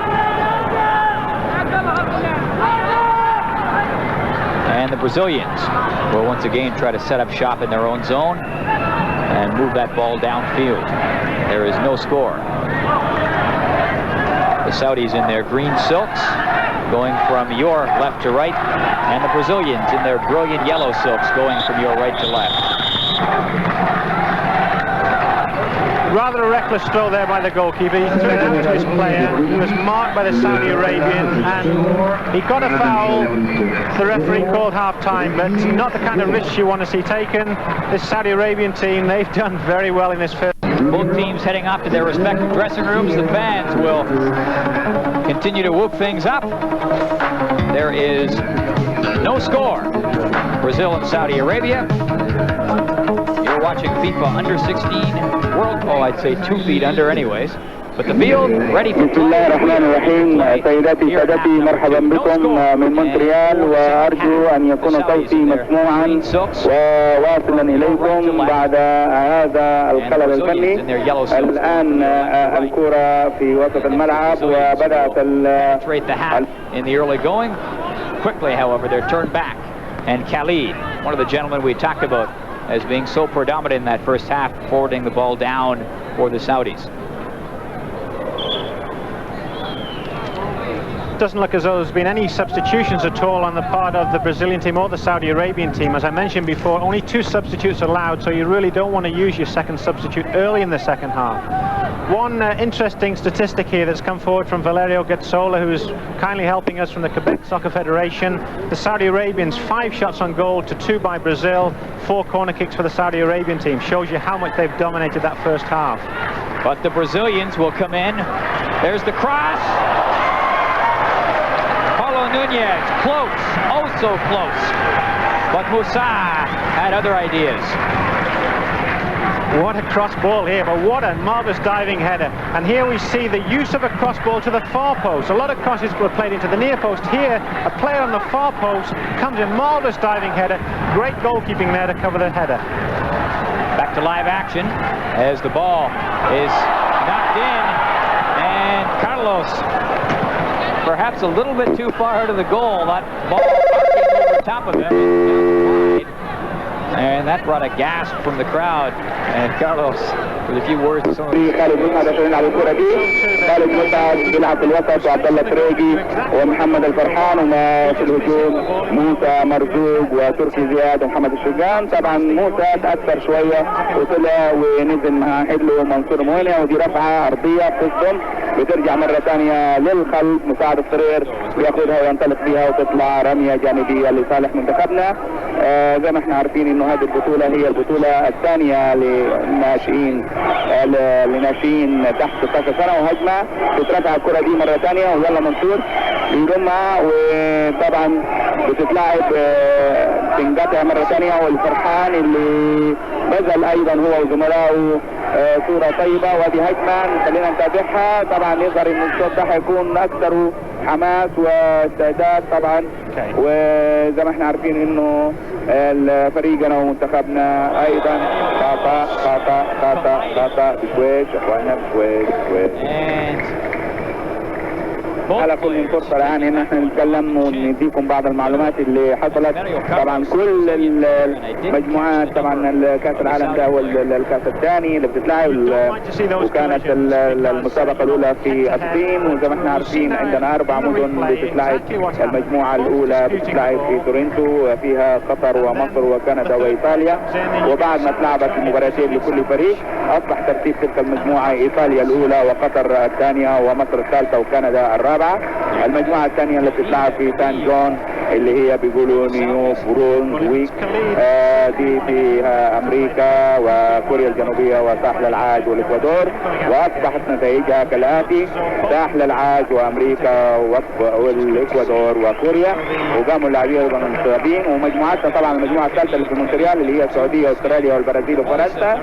And the Brazilians will once again try to set up shop in their own zone and move that ball downfield. There is no score. The Saudis in their green silks, going from your left to right, and the Brazilians in their brilliant yellow silks, going from your right to left. Rather a reckless throw there by the goalkeeper. He threw it out to his player. He was marked by the Saudi Arabian, and he got a foul. The referee called half-time, but not the kind of risks you want to see taken. This Saudi Arabian team, they've done very well in this first. Both teams heading off to their respective dressing rooms. The fans will continue to whoop things up. There is no score. Brazil and Saudi Arabia. You're watching FIFA Under 16 World. Oh, I'd say 2 feet under anyways. But the field ready for بسم الله الرحمن الرحيم. سيداتي سادتي مرحبا بكم من مونتريال، وأرجو أن يكون صوتي مسموعا وواصلا إليكم بعد هذا الخلل الفني. الآن الكرة في وسط الملعب وبدأت in the early going. Quickly, however, they're turned back. And Khalid, one of the gentlemen we talked about as being so predominant in that first half, forwarding the ball down for the Saudis. Doesn't look as though there's been any substitutions at all on the part of the Brazilian team or the Saudi Arabian team. As I mentioned before, only 2 substitutes allowed, so you really don't want to use your second substitute early in the second half. One interesting statistic here that's come forward from Valerio Getzola, who's kindly helping us from the Quebec Soccer Federation. The Saudi Arabians, 5 shots on goal to 2 by Brazil, 4 corner kicks for the Saudi Arabian team. Shows you how much they've dominated that first half. But the Brazilians will come in. There's the cross. Nunez, close, oh so close, but Musa had other ideas. What a cross ball here, but what a marvellous diving header. And here we see the use of a cross ball to the far post. A lot of crosses were played into the near post. Here, a player on the far post comes in, marvellous diving header. Great goalkeeping there to cover the header. Back to live action as the ball is knocked in, and Carlos, perhaps a little bit too far out of the goal. That ball arcing over top of him. And that brought a gasp from the crowd. And Carlos, with a few words to some of the خالد مسعد يلعب الكرة دي. خالد مسعد بيلعب في الوسط، وعبد الله تريجي ومحمد الفرحان، وما في الهجوم موسى مرزوق وتركي زياد ومحمد الشجان. طبعا موسى تأثر شوية وطلع ونزل مع حلو منصور موينة، ودي رفعة أرضية بتصدم، بترجع مرة ثانية للخلف. مساعد الصرير بياخدها وينطلق بيها وتطلع رمية جانبية لصالح منتخبنا. زي ما احنا عارفين انه هذه البطولة هي البطولة الثانية لناشئين تحت 16 سنة، وهجمة بترفع الكرة دي مرة ثانية، ويلا منصور بيضمها، وطبعا بتتلعب تنقطع مرة ثانية، والفرحان اللي بذل ايضا هو وزملائه صورة طيبة. وهذه هجمة خلينا نتابعها. طبعا يظهر ان الشوط ده هيكون اكثر حماس واستعداد طبعا، وزي ما احنا عارفين انه فريقنا ومنتخبنا ايضا خطأ بشويش اخوانا بشويش. على كل فرصة الآن إن احنا نتكلم ونديكم بعض المعلومات اللي حصلت. طبعا كل المجموعات، طبعا كأس العالم ده هو الكأس الثاني اللي بتتلعب، وكانت المسابقة الأولى في الصين، وزي ما احنا عارفين عندنا 4 مدن بتتلعب. المجموعة الأولى بتتلعب في تورنتو، فيها قطر ومصر وكندا وإيطاليا، وبعد ما اتلعبت المباراتين لكل فريق أصبح ترتيب تلك المجموعة إيطاليا الأولى وقطر الثانية ومصر الثالثة وكندا الرابعة. المجموعة الثانية اللي بتتلعب في سان جون اللي هي بيقولوا نيو برونز ويك. دي فيها امريكا وكوريا الجنوبيه وساحل العاج والاكوادور، واصبحت نتائجها كالاتي: ساحل العاج وامريكا والاكوادور وكوريا، وقاموا اللاعبين المنتخبين. ومجموعتنا طبعا المجموعه الثالثه اللي في مونتريال اللي هي السعوديه واستراليا والبرازيل وفرنسا.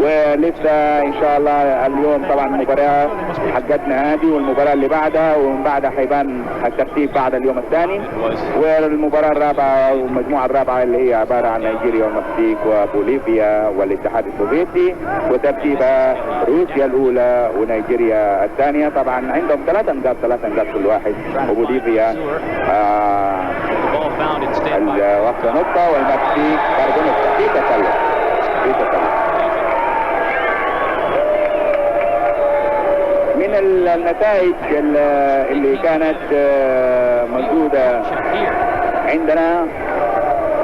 ولسه ان شاء الله اليوم طبعا المباراه حقتنا هذه والمباراه اللي بعدها، ومن بعدها حيبان الترتيب بعد اليوم الثاني. والمباراه الرابعه والمجموعه الرابعه اللي هي عباره عن نيجيريا والمكسيك وبوليفيا والاتحاد السوفيتي، وترتيبها روسيا الاولى ونيجيريا الثانيه. طبعا عندهم 3 نقاط كل واحد، وبوليفيا واخده نقطه والمكسيك برضه نقطه. في تسلل من النتائج اللي كانت موجوده عندنا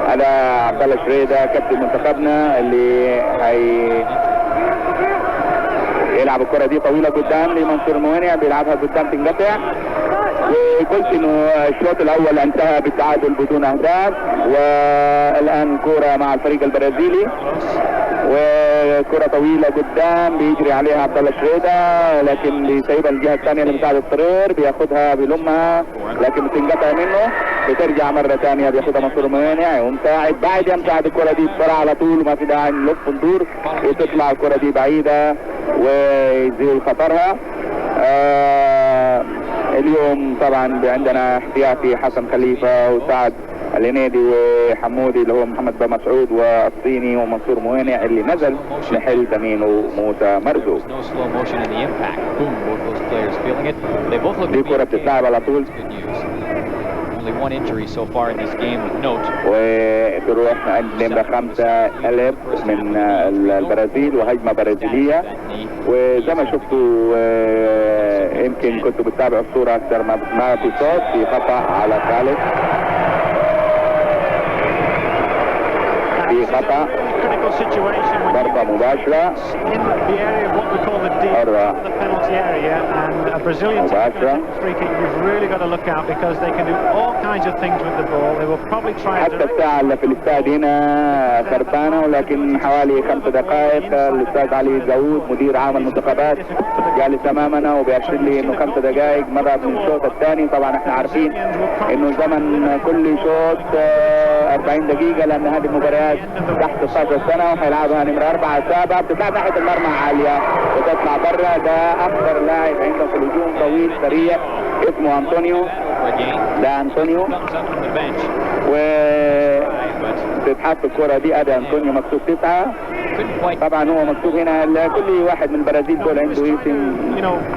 على عبد الله شريده كابتن منتخبنا اللي يلعب الكره دي طويله قدام لمنصور موانع، بيلعبها قدام تنقطع. وقلت انه الشوط الاول انتهى بالتعادل بدون اهداف، والان كره مع الفريق البرازيلي وكره طويله قدام بيجري عليها عبد الله شريده، لكن بيسيبها الجهه الثانيه لمساعد الطرير، بياخذها بيلمها لكن بتنقطع منه، بترجع مره ثانيه بياخذها منصور موانع ومساعد بعد يمساعد الكره دي بسرعه على طول وما في داعي نلف وندور، وتطلع الكره دي بعيده ويزيل خطرها. اليوم طبعا عندنا احتياطي حسن خليفه وسعد العنيدي وحمودي اللي هو محمد مسعود والصيني ومنصور موانع اللي نزل محل تمين وموسى مرزوق. دي كرة بتتلعب على طول وتروح عند نمرة 5 ألف من البرازيل وهجمة برازيلية. وزي ما شفتوا يمكن كنتوا بتتابعوا الصورة أكثر ما في صوت، في خطأ على خالد، في خطأ ضربة مباشرة مباشرة. حتى الساعة اللي في الاستاد هنا خربانة، ولكن حوالي 5 دقائق الاستاذ علي داوود مدير عام المنتخبات جالس امامنا وبيرشد لي انه 5 دقائق مرة من الشوط الثاني. طبعا احنا عارفين انه زمن كل شوط 40 دقيقة لان هذه المباريات تحت 16 سنة وحيلعبها نمرة 4 7 بتتلعب ناحية المرمى عالية وتطلع برا. ده اكثر لاعب عندهم في الهجوم طويل سريع اسمه انطونيو، ده انطونيو، و بتتحط الكرة دي ادي انطونيو مكتوب 9. طبعا هو مكتوب هنا كل واحد من البرازيل دول عنده اسم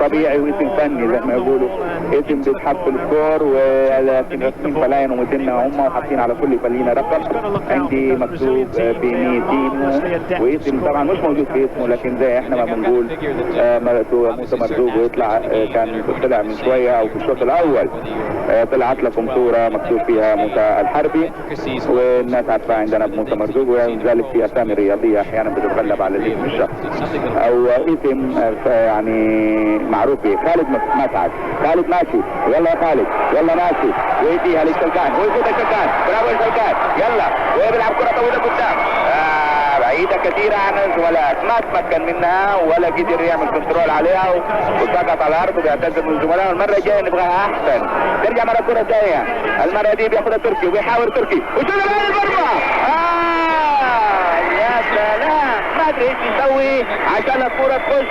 طبيعي واسم فني زي ما يقولوا، اسم بيتحط في السكور، ولكن اسم فلاين ومثلنا هم وحاطين على كل فلينة رقم. عندي مكتوب بميتينو واسم طبعا مش موجود في اسمه، لكن زي احنا ما بنقول موسى مرزوق ويطلع كان طلع من شويه او في الشوط الاول طلعت لكم صوره مكتوب فيها موسى الحربي، والناس عارفه عندنا بموسى مرزوق، ولذلك في اسامي رياضيه احيانا بتتغلب على الاسم الشخصي او اسم يعني معروف به. خالد مسعد، خالد ماشي، يلا يا خالد يلا ماشي، ويديها للشلكان ويفوت الشلكان، برافو الشلكان، يلا وبيلعب كره طويله قدام بعيده كثيره عن الزملاء، ما تمكن منها ولا قدر يعمل كنترول عليها وسقط على الارض وبيعتذر من الزملاء. والمره الجايه نبغاها احسن، ترجع مره كره ثانيه، المره دي بياخذها تركي وبيحاول تركي وشوف المرمى. يا سلام، ما ادري ايش يسوي عشان الكره تخش.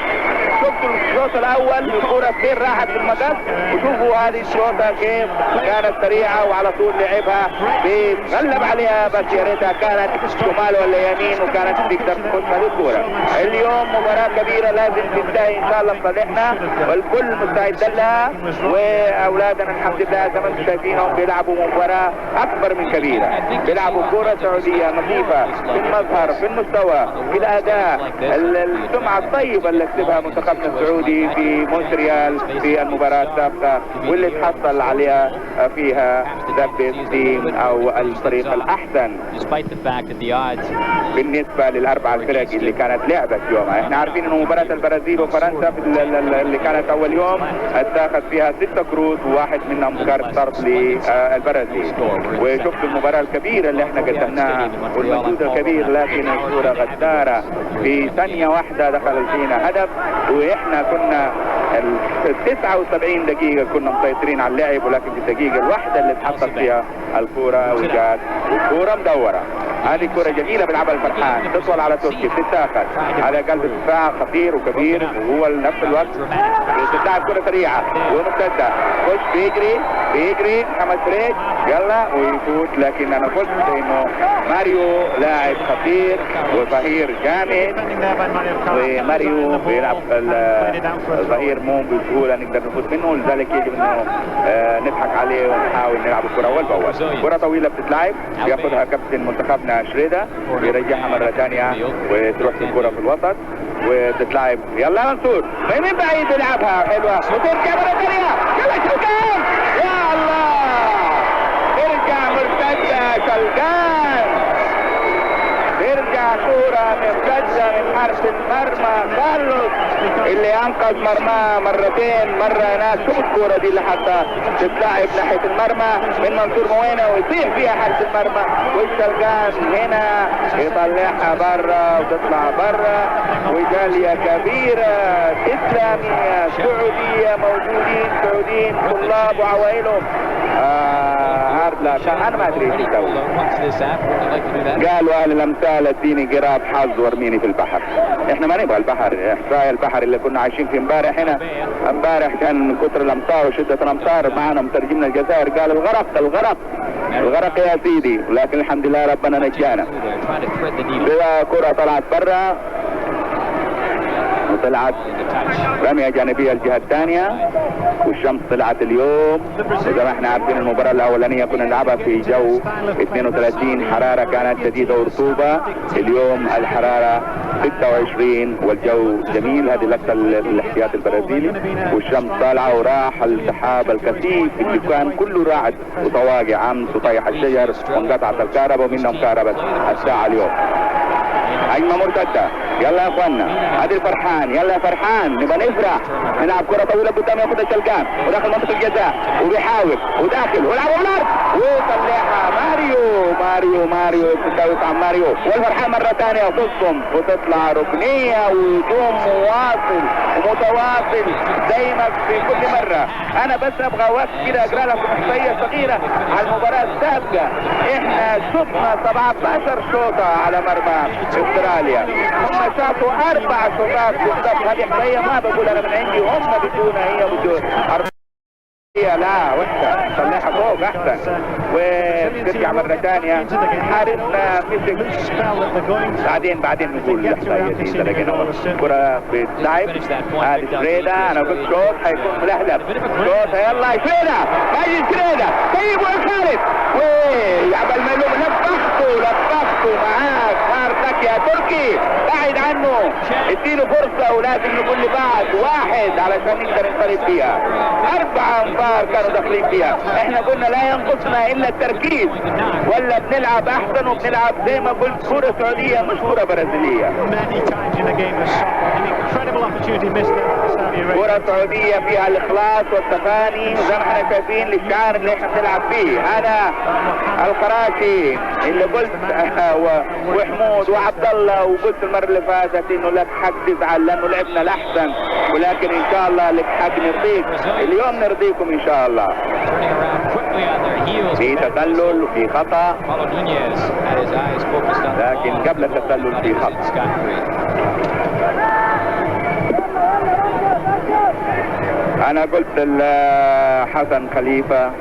شفتوا الشوط الاول الكره فين راحت في المقص، وشوفوا هذه الشوطه كيف كانت سريعه وعلى طول لعبها بيتغلب عليها، بس يا ريتها كانت شمال ولا يمين وكانت تقدر تخش هذه الكره. اليوم مباراه كبيره لازم تنتهي ان شاء الله لصالحنا والكل مستعد لها، واولادنا الحمد لله زي ما انتم شايفينهم بيلعبوا مباراه اكبر من كبيره، بيلعبوا كره سعوديه نظيفه في المظهر في المستوى في الاداء تنسى السمعة الطيبة اللي كسبها منتخبنا السعودي في مونتريال في المباراة السابقة، واللي تحصل عليها فيها ذا تيم او الفريق الاحسن بالنسبة للاربع الفرق اللي كانت لعبت يومها. احنا عارفين انه مباراة البرازيل وفرنسا اللي كانت اول يوم اتاخذ فيها 6 كروت وواحد منهم كارت طرد للبرازيل. وشفت المباراة الكبيرة اللي احنا قدمناها والمجهود الكبير، لكن الكرة غدارة في ثانية واحدة دخل فينا هدف، واحنا كنا 79 دقيقة كنا مسيطرين على اللعب، ولكن في الدقيقة الواحدة اللي اتحطت فيها الكرة وجات الكرة مدورة. هذه كرة جميلة بيلعبها الفرحان، تطول على تركي، بتتاخد على قلب الدفاع خطير وكبير، وهو نفس الوقت بتلعب كرة سريعة ومرتدة، خش بيجري محمد فريج يلا ويفوت. لكن انا قلت انه ماريو لاعب خطير وظهير جامد، وماريو بيلعب الظهير مو بسهولة نقدر نفوت منه، لذلك يجب انه نضحك عليه ونحاول نلعب الكرة اول باول. كرة طويلة بتتلعب ياخذها كابتن منتخبنا شريدة ويرجعها مرة ثانية وتروح الكرة في الوسط وتتلعب. يلا منصور من بعيد يلعبها حلوة وترجع مرة ثانية، يلا شلقان يا الله، ترجع مرتدة شلقان، ترجع كرة مرتدة من حارس المرمى كارلوس اللي انقذ مرماه مرتين، مرة هناك. شوف الكرة دي اللي حتى تتلعب ناحية المرمى من منصور موينة ويطيح فيها حارس المرمى، والشلقان هنا يطلعها برا وتطلع برا. وجالية كبيرة إسلامية سعودية موجودين، سعوديين طلاب وعوائلهم. لا انا ما ادري ايش يسوي. قالوا اهل الامثال اديني قراب حظ وارميني في البحر. احنا ما نبغى البحر، احصاء البحر اللي كنا عايشين فيه امبارح هنا. امبارح كان من كثر الامطار وشده الامطار معنا مترجمنا الجزائر قال الغرق يا سيدي، لكن الحمد لله ربنا نجانا. كرة طلعت برا وطلعت رمية جانبية الجهة الثانية، والشمس طلعت اليوم. وزي ما احنا عارفين المباراة الأولانية كنا نلعبها في جو 32 حرارة كانت شديدة ورطوبة، اليوم الحرارة 26 والجو جميل. هذه لقطة الاحتياط البرازيلي والشمس طالعة وراح السحاب الكثيف اللي كان كله راعد وطواقع امس وطيح الشجر وانقطعت الكهرباء ومنهم كهرباء الساعة اليوم. هجمة مرتدة يلا يا اخوانا، هذه الفرحان يلا يا فرحان نبقى نفرح نلعب كرة طويلة قدام ياخذها شلقان وداخل منطقة الجزاء وبيحاول وداخل ويلعب النار ويطلعها ماريو تساوي عن ماريو، والفرحان مرة ثانية وتصم وتطلع ركنية وهجوم مواصل ومتواصل زي ما في كل مرة. انا بس ابغى وقت كده اقرا لكم احصائية صغيرة على المباراة السابقة. احنا شفنا 17 شوطة على مرمى استراليا، هم شاطوا 4 شوطات بالضبط. هذه احصائية ما بقول انا من عندي، هم بدونها هي بدون لا وحشة طلعها فوق احسن. وترجع مرة ثانية حارسنا مسك بعدين نقول الاحصائية دي اذا لقينا كرة بتلعب. هذه شريدة انا قلت شوط حيكون ملهلب، شوط يلا شريدة هاي شريدة طيب والخالد ويعمل ملوم لفخته معاك هارتك يا تركي بعد عنه، اديله فرصة ولازم نقول لبعض واحد علشان نقدر ننطلق فيها. 4 انفار كانوا داخلين فيها. احنا قلنا لا ينقصنا الا التركيز، ولا بنلعب احسن وبنلعب زي ما قلت كرة سعودية مش كرة برازيلية. كرة سعودية فيها الاخلاص والتفاني وزي ما احنا شايفين للشعار اللي احنا بنلعب فيه. انا القراشي اللي قلت وحمود وعبد الله، وقلت المرة اللي فاتت انه لك حق تزعل لانه لعبنا الاحسن، ولكن ان شاء الله لك حق نرضيك اليوم، نرضيكم ان شاء الله. في تسلل وفي خطأ، لكن قبل التسلل في خطأ. انا قلت حسن خليفة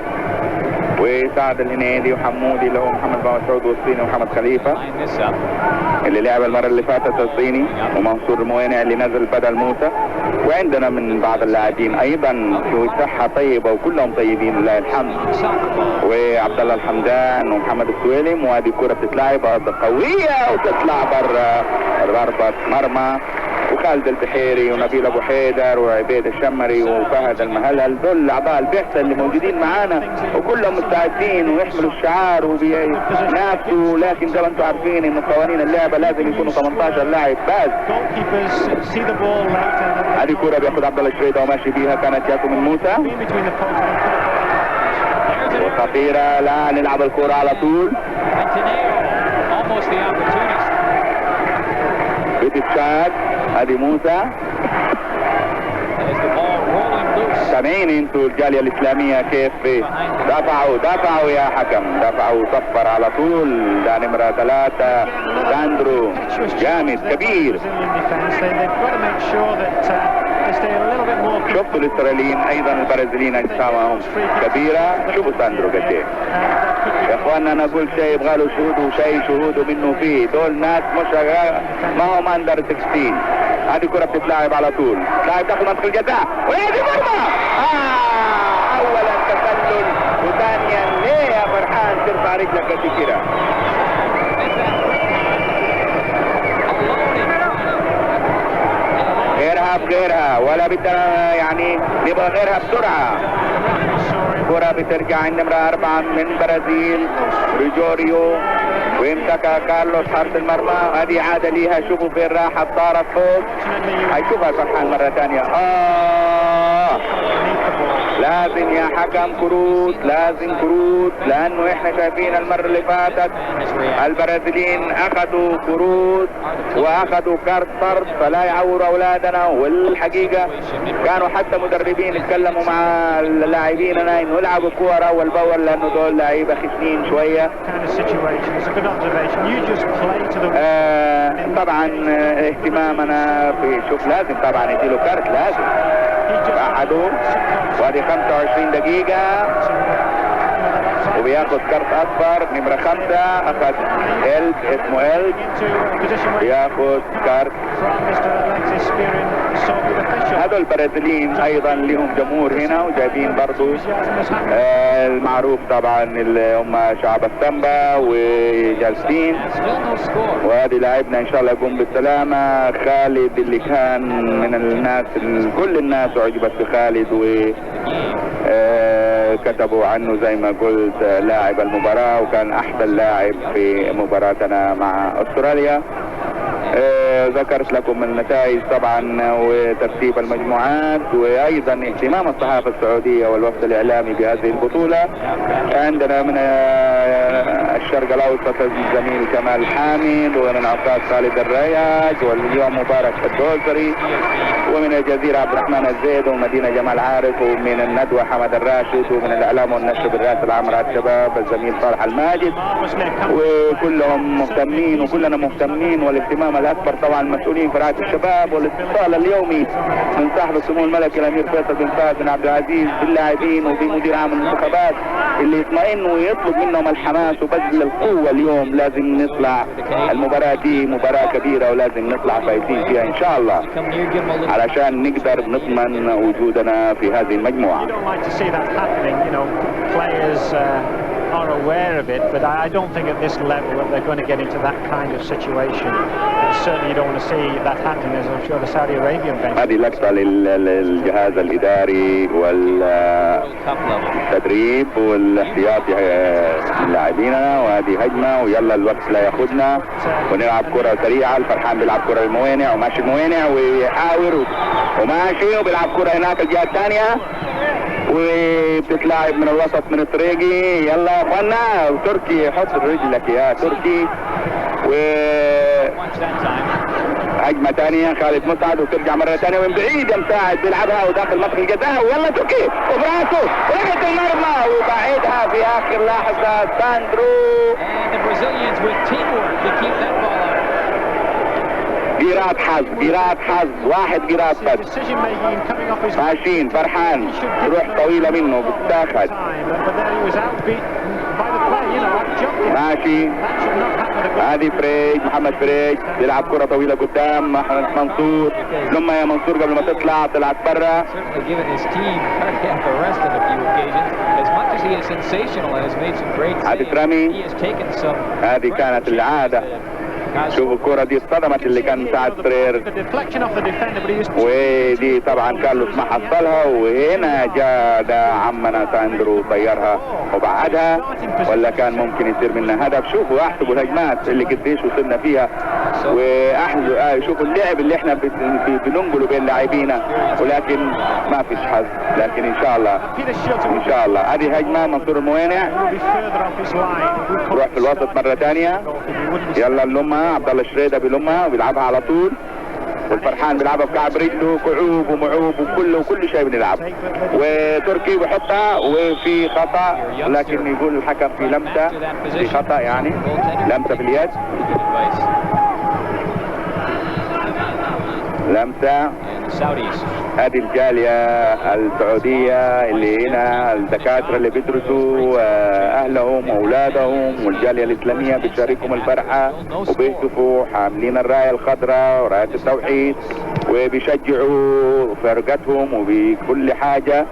وسعد الهنيدي وحمودي اللي هو محمد بن مسعود والصيني ومحمد خليفه اللي لعب المره اللي فاتت الصيني، ومنصور الموينع اللي نزل بدل موسى. وعندنا من بعض اللاعبين ايضا في صحه طيبه وكلهم طيبين لله الحمد، وعبد الله الحمدان ومحمد السويلم. وهذه الكره بتتلعب ارض قويه وتطلع برا ضربه مرمى. وخالد البحيري ونبيل ابو حيدر وعبيد الشمري وفهد المهلهل دول اعضاء البعثه اللي موجودين معانا، وكلهم مستعدين ويحملوا الشعار وبينافسوا. لكن زي ما انتم عارفين ان قوانين اللعبه لازم يكونوا 18 لاعب بس. هذه كره بياخد عبد الله الشريده وماشي بيها، كانت ياكو من موسى وخطيره. لا نلعب الكره على طول، بتتشات. هذه موسى. سامعين انتوا الجاليه الاسلاميه كيف دفعوا يا حكم، دفعوا صفر على طول. ده نمره 3 ساندرو جامد كبير. شفتوا الاسرائيليين ايضا البرازيليين اجسامهم كبيره. شوفوا ساندرو قد ايه يا اخوانا. انا اقول شيء يبغى له شهود وشيء شهود منه فيه. دول ناس مش ما هم اندر 16. هذه كره بتتلعب على طول، لاعب داخل منطقه الجزاء وهذه مرمى. اولا تسلل، وثانيا ليه يا فرحان ترفع رجلك قد كده؟ غيرها ولا بدنا يعني نبغى غيرها بسرعه. كرة بترجع عند نمرة 4 من برازيل ريجوريو، ويمسكها كارلوس حارس المرمى. هذه عادة ليها، شوفوا فين راحت، طارت فوق. هيشوفها فرحان مرة ثانية. لازم يا حكم كروت، لازم كروت، لانه احنا شايفين المرة اللي فاتت البرازيليين اخذوا كروت واخذوا كارت طرد، فلا يعوروا اولادنا. والحقيقة كانوا حتى مدربين يتكلموا مع اللاعبين انه يلعبوا كورة اول باول، لانه دول لعيبة خشنين شوية. طبعا اهتمامنا في شوف لازم طبعا يديله كارت، لازم بعده. وهذه 25 دقيقة وبياخد كارت اصفر. نمرة 5 اخذ اسمه بياخد كارت. هذول البرازيليين ايضا لهم جمهور هنا وجايبين برضو المعروف طبعا اللي هم شعب السامبا وجالسين. وهذه لاعبنا ان شاء الله يقوم بالسلامة. خالد اللي كان من الناس كل الناس اعجبت بخالد كتبوا عنه زي ما قلت لاعب المباراة، وكان احسن لاعب في مباراتنا مع استراليا. ذكرت لكم النتائج طبعا وترتيب المجموعات، وايضا اهتمام الصحافه السعوديه والوفد الاعلامي بهذه البطوله. عندنا من الشرق الاوسط الزميل كمال حامد، ومن عقاد خالد الرياج، واليوم مبارك الدوسري، ومن الجزيره عبد الرحمن الزيد، ومدينه جمال عارف، ومن الندوه حمد الراشد، ومن الاعلام والنشر بالرئاسه العامه على الشباب الزميل صالح الماجد. وكلهم مهتمين وكلنا مهتمين، والاهتمام الاكبر طبعا المسؤولين في رعايه الشباب، والاتصال اليومي من صاحب السمو الملكي الامير فيصل بن فهد بن عبد العزيز باللاعبين وبمدير عام المنتخبات اللي يطمئنوا ويطلب منهم الحماس وبذل القوه. اليوم لازم نطلع المباراه دي مباراه كبيره، ولازم نطلع فايزين فيها ان شاء الله علشان نقدر نضمن وجودنا في هذه المجموعه. Are aware of it, but I don't think at this level that they're going to get into that kind of situation. Certainly you don't want to see that happening, as I'm sure the Saudi Arabian bench. هذه لقطة للجهاز الإداري والتدريب والاحتياطي لاعبيننا، وهذه هجمة ويلا الوقت لا ياخذنا ونلعب كرة سريعة. الفرحان بيلعب كرة الموينع وماشي الموينع ويحاور وماشي وبيلعب كرة هناك الجهة الثانية وبتتلاعب من الوسط من الطريقي. يلا يا اخوانا تركي حط رجلك يا تركي. و هجمة ثانية خالد مسعد وترجع مرة ثانية ومن بعيد مساعد بيلعبها وداخل منطقة الجزاء. ويلا تركي وبراسه ورقة المرمى وبعيدها في آخر لحظة ساندرو. جيرات حظ جيرات حظ واحد جيرات بس ماشيين فرحان تروح طويلة منه بتتاخد ماشي هذه فريج محمد فريج بيلعب كرة طويلة قدام محمد منصور لما يا منصور قبل ما تطلع طلعت برا هذه ترمي هذه كانت العادة شوفوا الكرة دي اصطدمت اللي كان مساعد فرير ودي طبعا كارلوس ما حصلها وهنا جاء ده عمنا ساندرو طيرها وبعدها ولا كان ممكن يصير منها هدف. شوفوا احسبوا الهجمات اللي قديش وصلنا فيها واحسبوا شوفوا اللعب اللي احنا بننقله بين لاعبينا ولكن ما فيش حظ لكن ان شاء الله ان شاء الله. هذه هجمة منصور الموانع روح في الوسط مرة ثانية يلا اللمة عبد الله الشريدة بلمها وبيلعبها على طول والفرحان بيلعبها بكعب رجله كعوب ومعوب وكل شيء بنلعب وتركي بيحطها وفي خطأ لكن يقول الحكم في لمسة في خطأ يعني لمسة في اليد لمسة. هذه الجالية السعودية اللي هنا الدكاترة اللي بيدرسوا أهلهم وأولادهم والجالية الإسلامية بتشاركهم الفرحة وبيهتفوا حاملين الراية الخضراء وراية التوحيد وبيشجعوا فرقتهم وبكل حاجة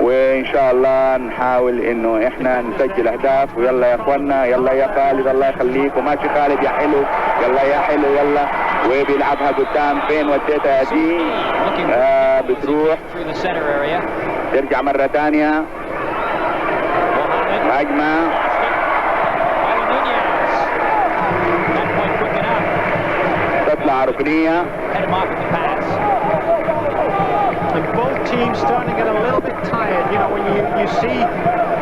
وإن شاء الله نحاول إنه إحنا نسجل أهداف. ويلا يا إخوانا يلا يا خالد الله يخليك وماشي خالد يا حلو يلا يا حلو يلا وبيلعبها قدام فين وديتها دي بتروح ترجع مرة ثانية هجمة تطلع ركنية. And both teams starting to get a little bit tired. You know, when you see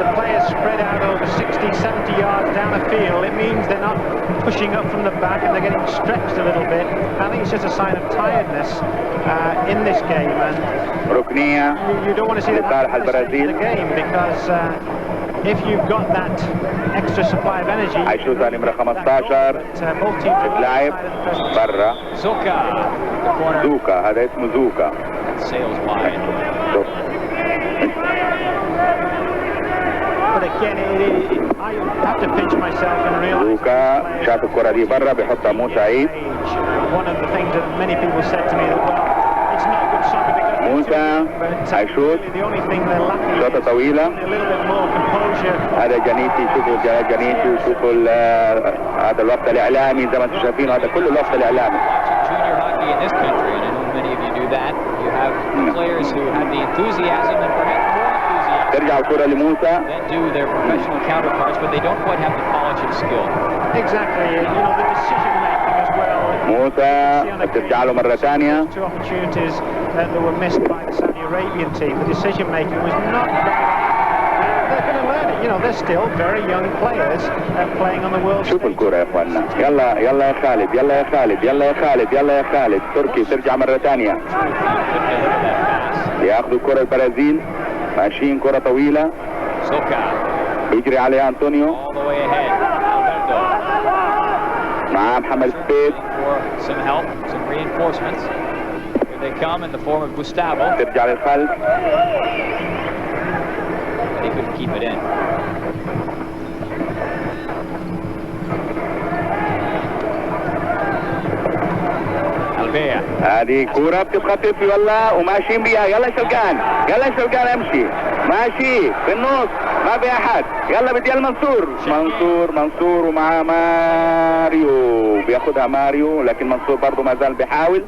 the players spread out over 60, 70 yards down the field, it means they're not pushing up from the back and they're getting stretched a little bit. I think it's just a sign of tiredness in this game. And you don't want to see that in the game because if you've got that extra supply of energy, هيشوطها نمرة 15 بتلعب برا زوكا هذا اسمه زوكا زوكا شاف الكرة دي برا بيحطها موسى عيد موسى هيشوط شوطة طويلة هذا جنيتي شوفوا جنيتي وشوفوا هذا الوقت الإعلامي زي ما انتم شايفين هذا كله الوقت الإعلامي. ترجع الكرة لموسى موسى بترجع له مرة ثانية. شوف الكرة يا اخوانا يلا يلا يا خالد يلا يا خالد يلا يا خالد يلا يا خالد تركي ترجع مرة ثانية ياخذوا الكرة البرازيل ماشيين كرة طويلة يجري عليها أنطونيو مع محمد سبيد ترجع للخلف هذه كورة بتتخطف يلا وماشيين بيها يلا شلقان يلا شلقان امشي ماشي في النص ما في احد يلا بدي المنصور منصور ومع ماريو بياخدها ماريو لكن منصور برضه ما زال بيحاول.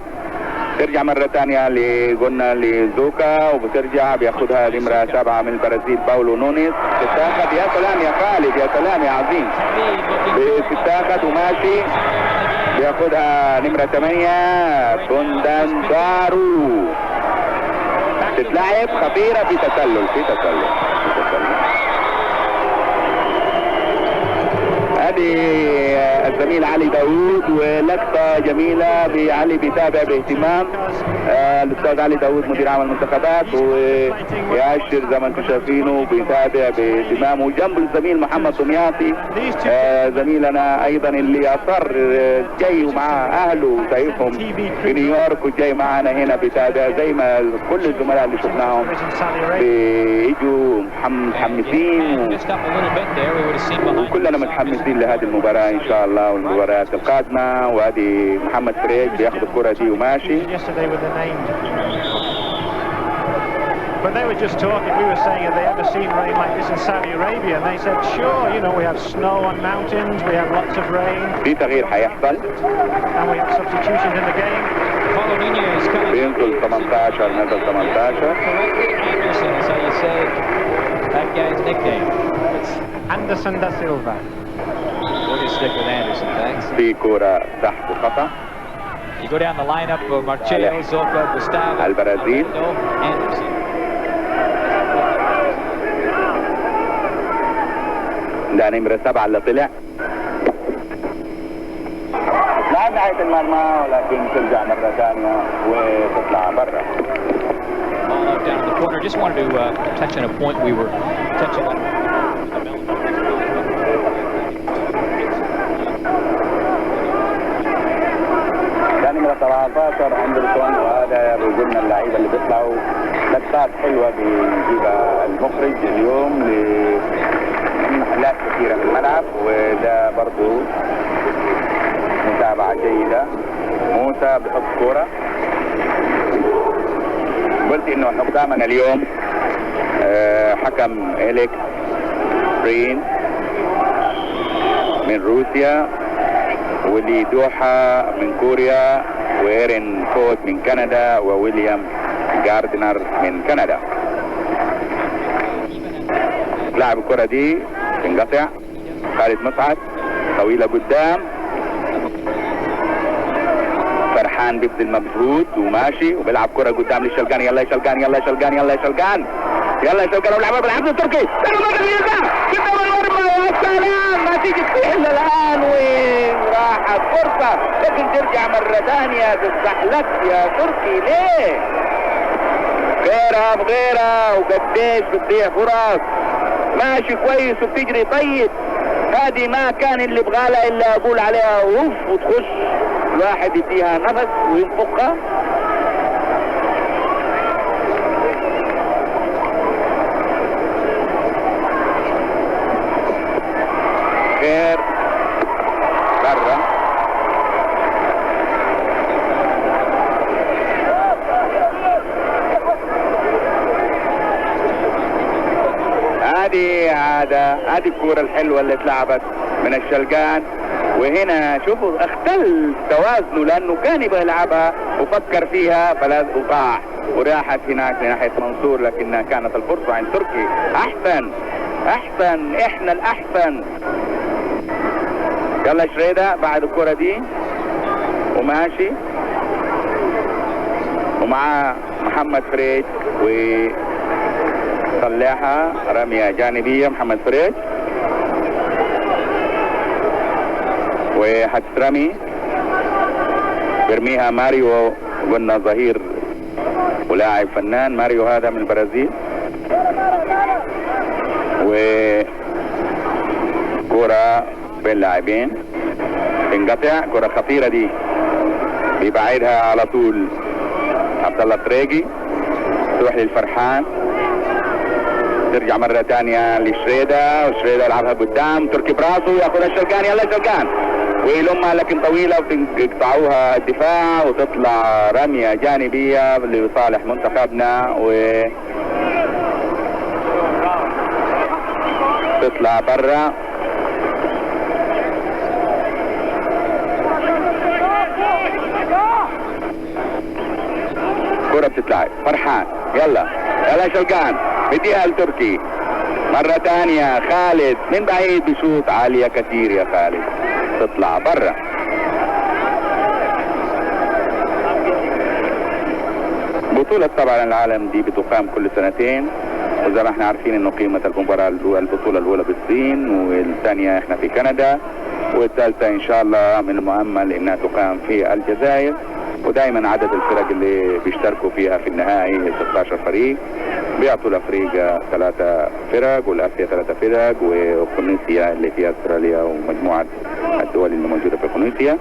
ترجع مرة ثانية قلنا لزوكا وبترجع بياخدها نمرة 7 من البرازيل باولو نونيز بتتاخد يا سلام يا خالد يا سلام يا عظيم بتتاخد وماشي بياخدها نمرة 8 بوندانجارو تتلعب خطيرة في تسلل هذه الزميل علي داوود ولقطة جميلة بعلي بيتابع باهتمام الاستاذ علي داوود مدير عام المنتخبات، ويأشر زي ما انتم شايفينه بيتابع باهتمامه جنب الزميل محمد دمياطي زميلنا ايضا اللي اصر جاي ومع اهله وشايفهم في نيويورك وجاي معنا هنا بيتابع زي ما كل الزملاء اللي شفناهم بيجوا متحمسين وكلنا متحمسين لهذه المباراة ان شاء الله والمباريات القادمة. وادي محمد فريج بياخد الكرة دي وماشي. But they were just talking, we were saying, have they ever seen rain like this in Saudi Arabia? And they said, sure, you know, we have snow on mountains, we have lots of rain. في تغيير هيحصل. And we have substitutions in the game. بينزل 18 نزل 18. Anderson is how you say that guy's nickname. Anderson da Silva. We'll just stick with Anderson, thanks. في كرة تحت خطأ. You go down the lineup of Marcelo, Zoka, Gustavo, البرازيل. Anderson. ده نمرة 7 اللي طلع. لا ناحية المرمى ولكن ترجع مرة ثانية وتطلع برا. Down in the corner. Just wanted to touch on a point we were touching on. ده نمرة 17 أندرسون، وهذا بيقولنا اللعيبة اللي بيطلعوا لقطات حلوة بيجيبها المخرج اليوم محلات كثيرة في الملعب، وده برضو متابعة جيدة. موسى بحط كورة. قلت انه حكامنا اليوم حكم إليك برين من روسيا، ولي دوحة من كوريا، وإيرين فوت من كندا، وويليام جاردنر من كندا. لاعب الكرة دي تنقطع. خالد مسعد طويلة قدام. فرحان بيبذل مجهود وماشي وبيلعب كرة قدام للشلقان. يلا يا شلقان، يلا يا شلقان، يلا يا شلقان، يلا يا شلقان، وبيلعبها بالعرض التركي. يا سلام، ما تيجي تحل الآن وراحت فرصة، لكن ترجع مرة ثانية تستحلك يا تركي. ليه؟ غيرها بغيرها، وقديش بتضيع فرص. ماشي كويس وبتجري طيب. هذه ما كان اللي بغالها الا اقول عليها اوف وتخش الواحد يديها نفس وينفخها. خير برا. هذه الكورة الحلوة اللي اتلعبت من الشلقان، وهنا شوفوا اختل توازنه لانه كان يبغى يلعبها وفكر فيها فلا وقع وراحت هناك لناحية منصور، لكنها كانت الفرصة عند تركي. احسن احنا الاحسن. يلا شريدة بعد الكرة دي وماشي، ومع محمد فريج وطلعها رمية جانبية. محمد فريج وحترمي بيرميها ماريو، قلنا ظهير ولاعب فنان. ماريو هذا من البرازيل. وكرة بين لاعبين تنقطع. كرة خطيرة دي بيبعدها على طول عبد الله الطريقي، تروح للفرحان، ترجع مرة ثانية لشريدة، وشريدة يلعبها قدام. تركي براسه ياخذها الشلقان. يلا شلقان ويلمها لكن طويلة وتقطعوها الدفاع، وتطلع رمية جانبية لصالح منتخبنا تطلع برا. كرة بتتلعب. فرحان يلا شلقان بديها لتركي مرة ثانية. خالد من بعيد بشوط عالية كثير يا خالد، تطلع برا. بطولة طبعا العالم دي بتقام كل سنتين، وزي ما احنا عارفين انه قيمة المباراة البطولة الاولى بالصين، والثانية احنا في كندا، والثالثة ان شاء الله من المؤمل انها تقام في الجزائر. ودائما عدد الفرق اللي بيشتركوا فيها في النهائي 16 فريق. بيعطوا الافريقيا 3 فرق والاسيا 3 فرق، وفونيسيا اللي فيها استراليا ومجموعه الدول اللي موجوده في فونيسيا.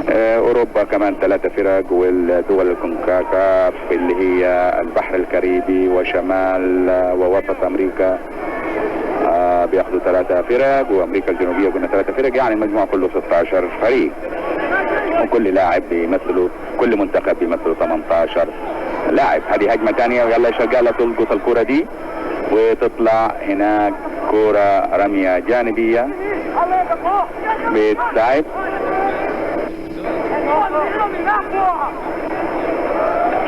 اوروبا كمان 3 فرق، والدول الكونكاكاف اللي هي البحر الكاريبي وشمال ووسط امريكا بياخدوا 3 فرق، وامريكا الجنوبيه قلنا 3 فرق، يعني المجموع كله 16 فريق، وكل لاعب بيمثلوا، كل منتخب بيمثلوا 18 لاعب. هذه هجمه ثانيه، ويلا شغاله تلقط الكره دي وتطلع هناك كره رميه جانبيه بتساعد.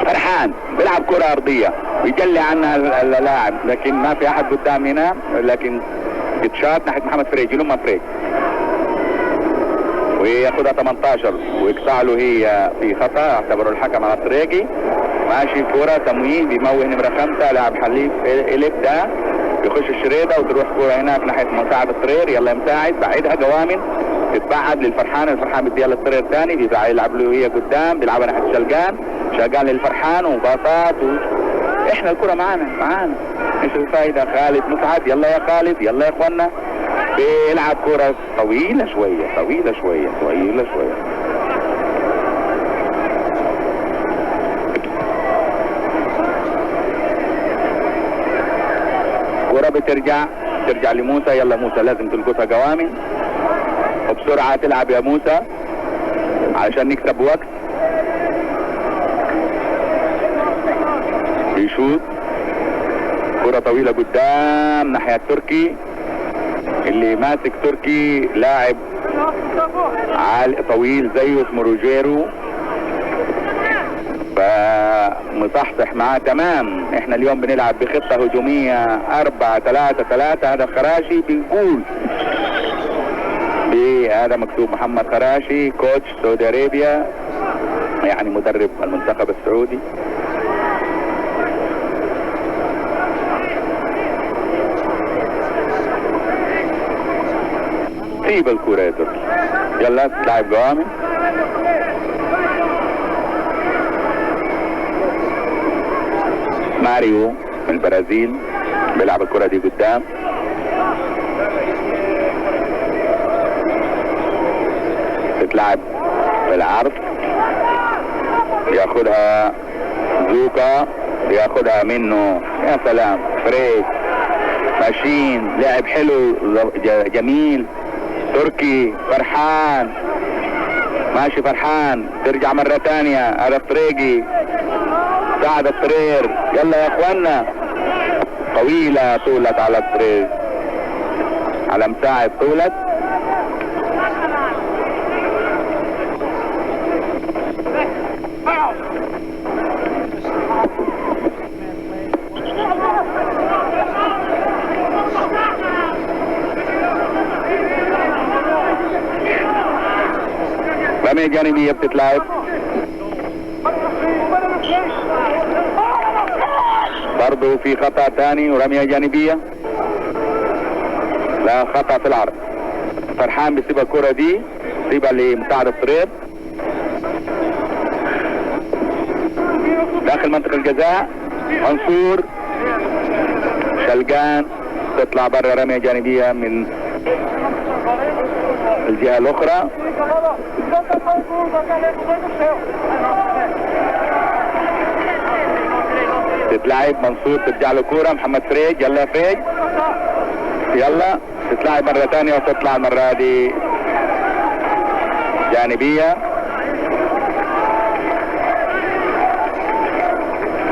فرحان بيلعب كرة أرضية ويجلي عنها اللاعب، لكن ما في أحد قدام هنا، لكن بتشاط ناحية محمد فريج، يلومها فريج وياخدها 18 ويقطع له هي في خطأ، اعتبروا الحكم على الطريقي. ماشي كرة تمويه بيموه نمرة 5 لاعب حليف إليب ده، يخش الشريطة وتروح كرة هناك ناحية مساعد الطرير. يلا مساعد بعيدها قوامن، تتبعد للفرحان، الفرحان بيديها للطرير الثاني، بيلعب له هي قدام، بيلعبها ناحية شلقان للفرحان وباصات احنا الكرة معانا ايش الفايدة؟ خالد مسعد، يلا يا خالد، يلا يا اخوانا. بيلعب كرة طويلة شوية. كرة بترجع لموسى. يلا موسى لازم تلقطها قوامن وبسرعة تلعب يا موسى علشان نكسب وقت. بيشوط كرة طويلة قدام ناحية تركي، اللي ماسك تركي لاعب طويل زيه اسمه روجيرو، فمصحصح معاه تمام. احنا اليوم بنلعب بخطة هجومية 4-3-3. هذا خراشي بيقول هذا مكتوب محمد خراشي كوتش سعودي ارابيا، يعني مدرب المنتخب السعودي. سيب الكرة يا تركي، يلا تلعب قوامي. ماريو من البرازيل بيلعب الكرة دي قدام، تتلعب في العرض، ياخدها زوكا، ياخدها منه، يا سلام فريد ماشين، لعب حلو جميل. تركي فرحان، ماشي فرحان، ترجع مرة تانية. هذا الطريقي ساعد الطرير، يلا يا اخوانا. طويلة طولت على الطريق، على مساعد طولت. رمية جانبية بتتلعب، برضو في خطأ ثاني ورمية جانبية، لا خطأ في العرض. فرحان بيسيب الكرة دي، بيسيبها لمساعد الطريق داخل منطقة الجزاء. منصور شلقان تطلع برا، رمية جانبية من الجهة الأخرى. تتلعب منصور، ترجع له كورة محمد فريج، يلا يا فريج، يلا تتلعب مرة ثانية وتطلع المرة دي جانبية.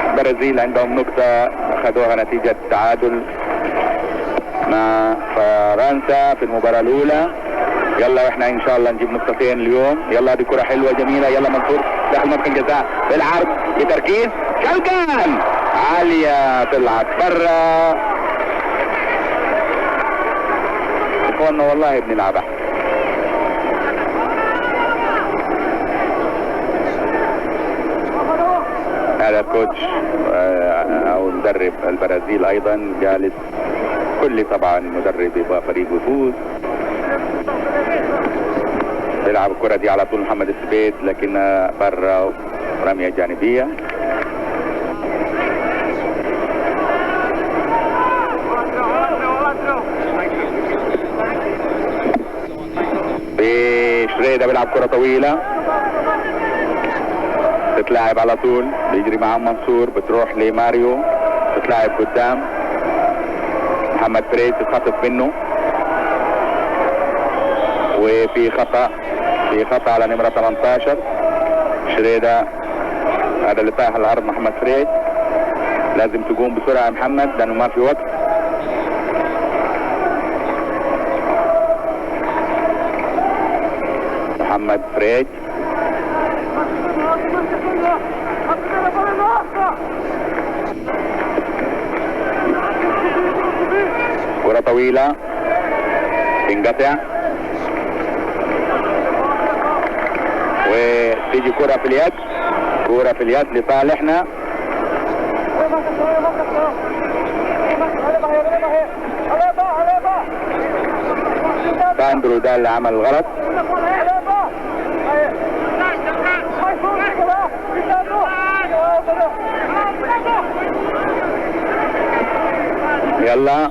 البرازيل عندهم نقطة أخذوها نتيجة تعادل مع فرنسا في المباراة الأولى. يلا واحنا ان شاء الله نجيب نقطتين اليوم. يلا دي كرة حلوة جميلة، يلا منصور داخل منطقة الجزاء بالعرض بتركيز، شلقان عالية طلعت برا. اخوانا والله بنلعب احسن. هذا كوتش او مدرب البرازيل ايضا جالس. كل طبعا مدرب يبغى فريقه يفوز. بيلعب الكرة دي على طول محمد السبيد لكنها برا رمية جانبية. شريدة بيلعب كرة طويلة بتتلعب على طول، بيجري معاه منصور، بتروح لماريو، بتتلعب قدام محمد فريد، تتخطف منه وفي خطأ، في خطأ على نمرة 18 شريدة. هذا اللي طايح على الارض محمد فريد، لازم تقوم بسرعة يا محمد لانه ما في وقت. محمد فريد كرة طويلة تنقطع وتيجي كرة في اليد، كرة في اليد لصالحنا. باندرو ده اللي عمل الغلط. يلا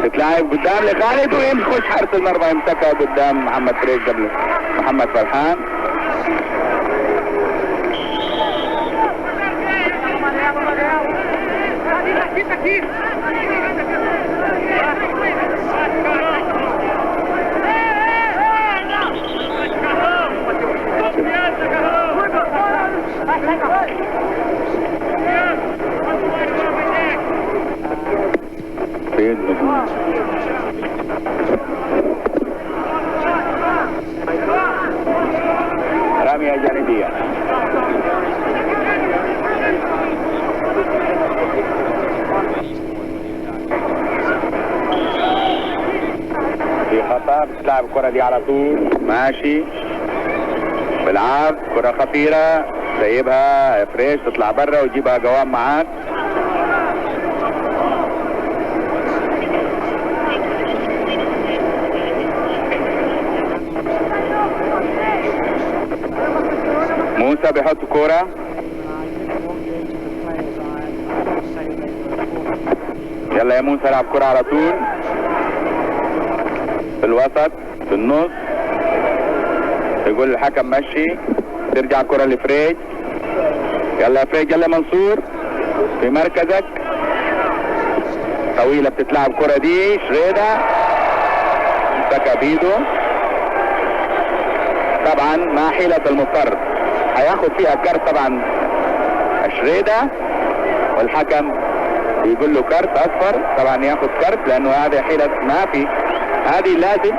تتلعب قدام لخالد ويمخش حارس المرمى، يمسكها قدام محمد فريد قبل محمد فرحان. رمية جانبية في خطأ، بتلعب الكرة دي على طول ماشي بلعب كرة خطيرة، سايبها فريش تطلع برا وتجيبها قوام معاك. موسى بيحط كرة، يلا يا موسى العب كرة على طول في الوسط في النص، يقول الحكم مشي، ترجع كرة لفريج. يلا يا فريج، يلا منصور في مركزك، طويلة بتتلعب كرة دي، شريدة مسكها بيده، طبعا ما حيلة المضطر هياخد فيها كارت طبعا شريدة، والحكم بيقول له كارت اصفر، طبعا ياخد كارت لانه هذه حيلة ما في، هذه لازم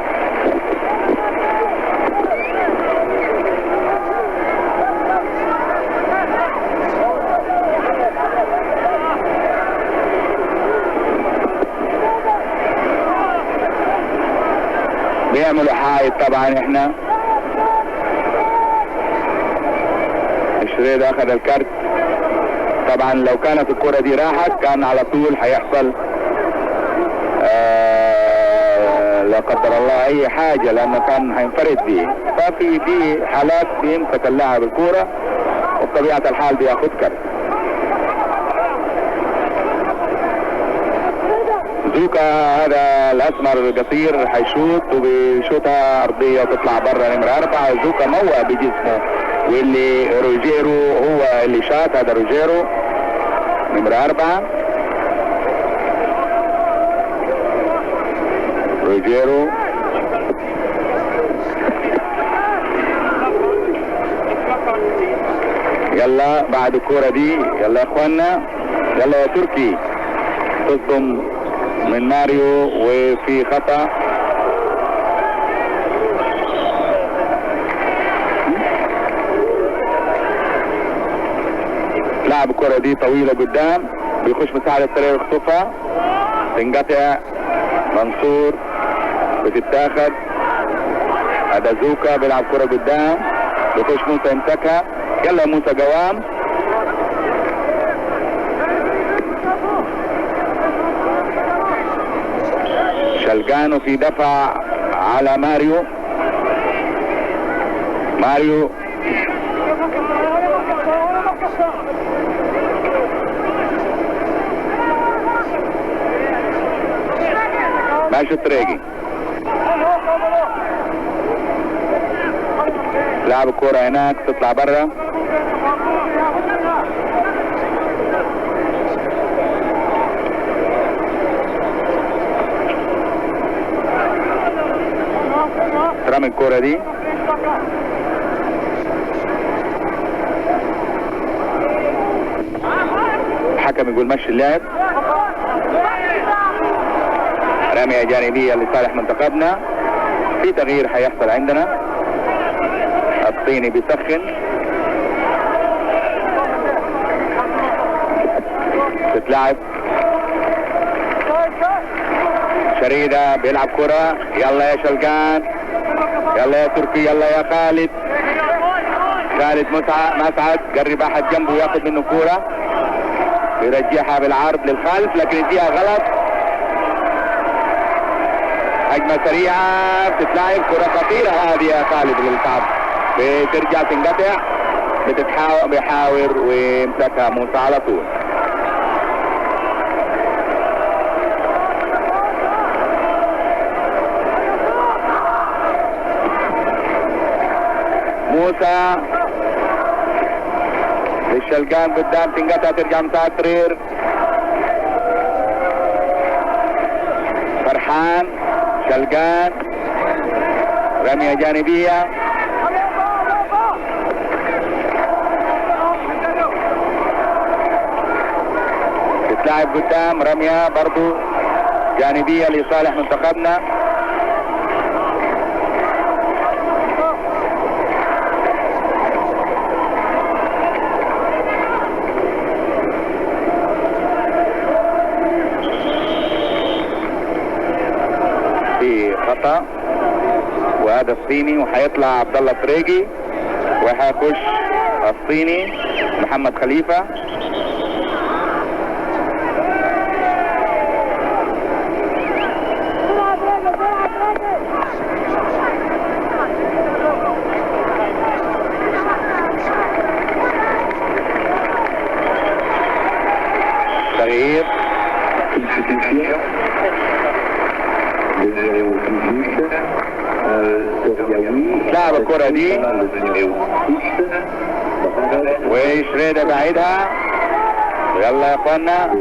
بيعملوا حايد. طبعا احنا شريدة اخذ الكارت، طبعا لو كانت الكرة دي راحت كان على طول هيحصل لا قدر الله اي حاجة، لانه كان هينفرد بيه. ففي حالات بيمسك اللاعب الكرة وبطبيعة الحال بياخد كارت. زوكا هذا الاسمر القصير هيشوط وبيشوطها ارضية وتطلع برا نمرة 4. زوكا موه بجسمه، واللي روجيرو هو اللي شاط، هذا روجيرو نمرة 4. روجيرو يلا بعد الكورة دي، يلا يا اخوانا، يلا يا تركي، تصدم من ماريو وفي خطأ. لعب الكرة دي طويلة قدام، بيخش مساعد السرير يخطفها، تنقطع، منصور بتتاخد، هذا زوكا بيلعب كرة قدام، بيخش موسى يمسكها، يلا موسى قوام، شلقانو في دفع على ماريو، ماريو ماشي التريجي لعب الكورة هناك تطلع برا. رمي الكورة دي الحكم يقول مشي اللعب. رمية جانبية لصالح منتخبنا. في تغيير هيحصل عندنا. الصيني بيسخن. تتلعب شريدة بيلعب كرة. يلا يا شلقان، يلا يا تركي، يلا يا خالد. خالد مسعد قرب احد جنبه ياخذ منه كرة بيرجعها بالعرض للخلف لكن يديها غلط. هجمة سريعة بتتلعب كرة خطيرة هذه يا خالد للكعب بترجع تنقطع. بيحاور ويمسكها موسى على طول. موسى للشلقان قدام تنقطع ترجع مساعد ترير. فرحان شلقان رمية جانبية تتلعب قدام. رمية برضو جانبية لصالح منتخبنا. في خطأ وهذا الصيني وحيطلع عبد الله فريقي وحيخش الصيني محمد خليفة. تغيير لعب الكرة دي وشريدة بعيدها. يلا يا اخوانا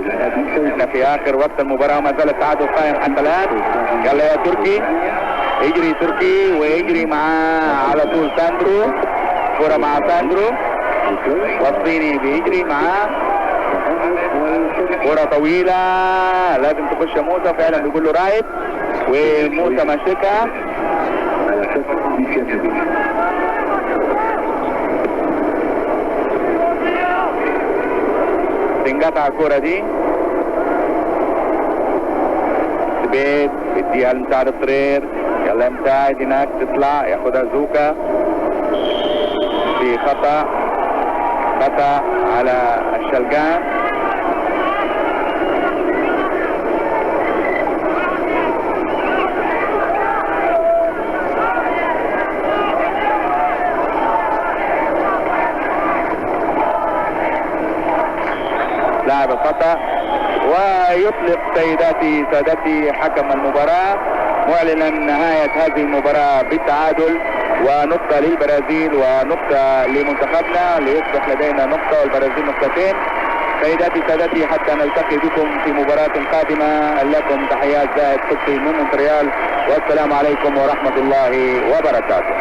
احنا في اخر وقت المباراة وما زال التعادل قائم حتى الان. يلا يا تركي، يجري تركي ويجري معاه على طول ساندرو. كرة مع ساندرو والصيني بيجري معاه. كرة طويلة لازم تخش موسى فعلا بيقول له رايت وموسى ماسكها. تنقطع الكرة دي. بيت بديها لمساعد الطرير. يلا يا مساعد هناك تطلع ياخدها زوكا. في خطأ على الشلقان. لاعب الخطأ ويطلق سادتي حكم المباراة معلنا نهاية هذه المباراة بالتعادل ونقطة للبرازيل ونقطة لمنتخبنا ليصبح لدينا نقطة والبرازيل نقطتين. سادتي حتى نلتقي بكم في مباراة قادمة. لكم تحيات زاهد قدسي من مونتريال والسلام عليكم ورحمة الله وبركاته.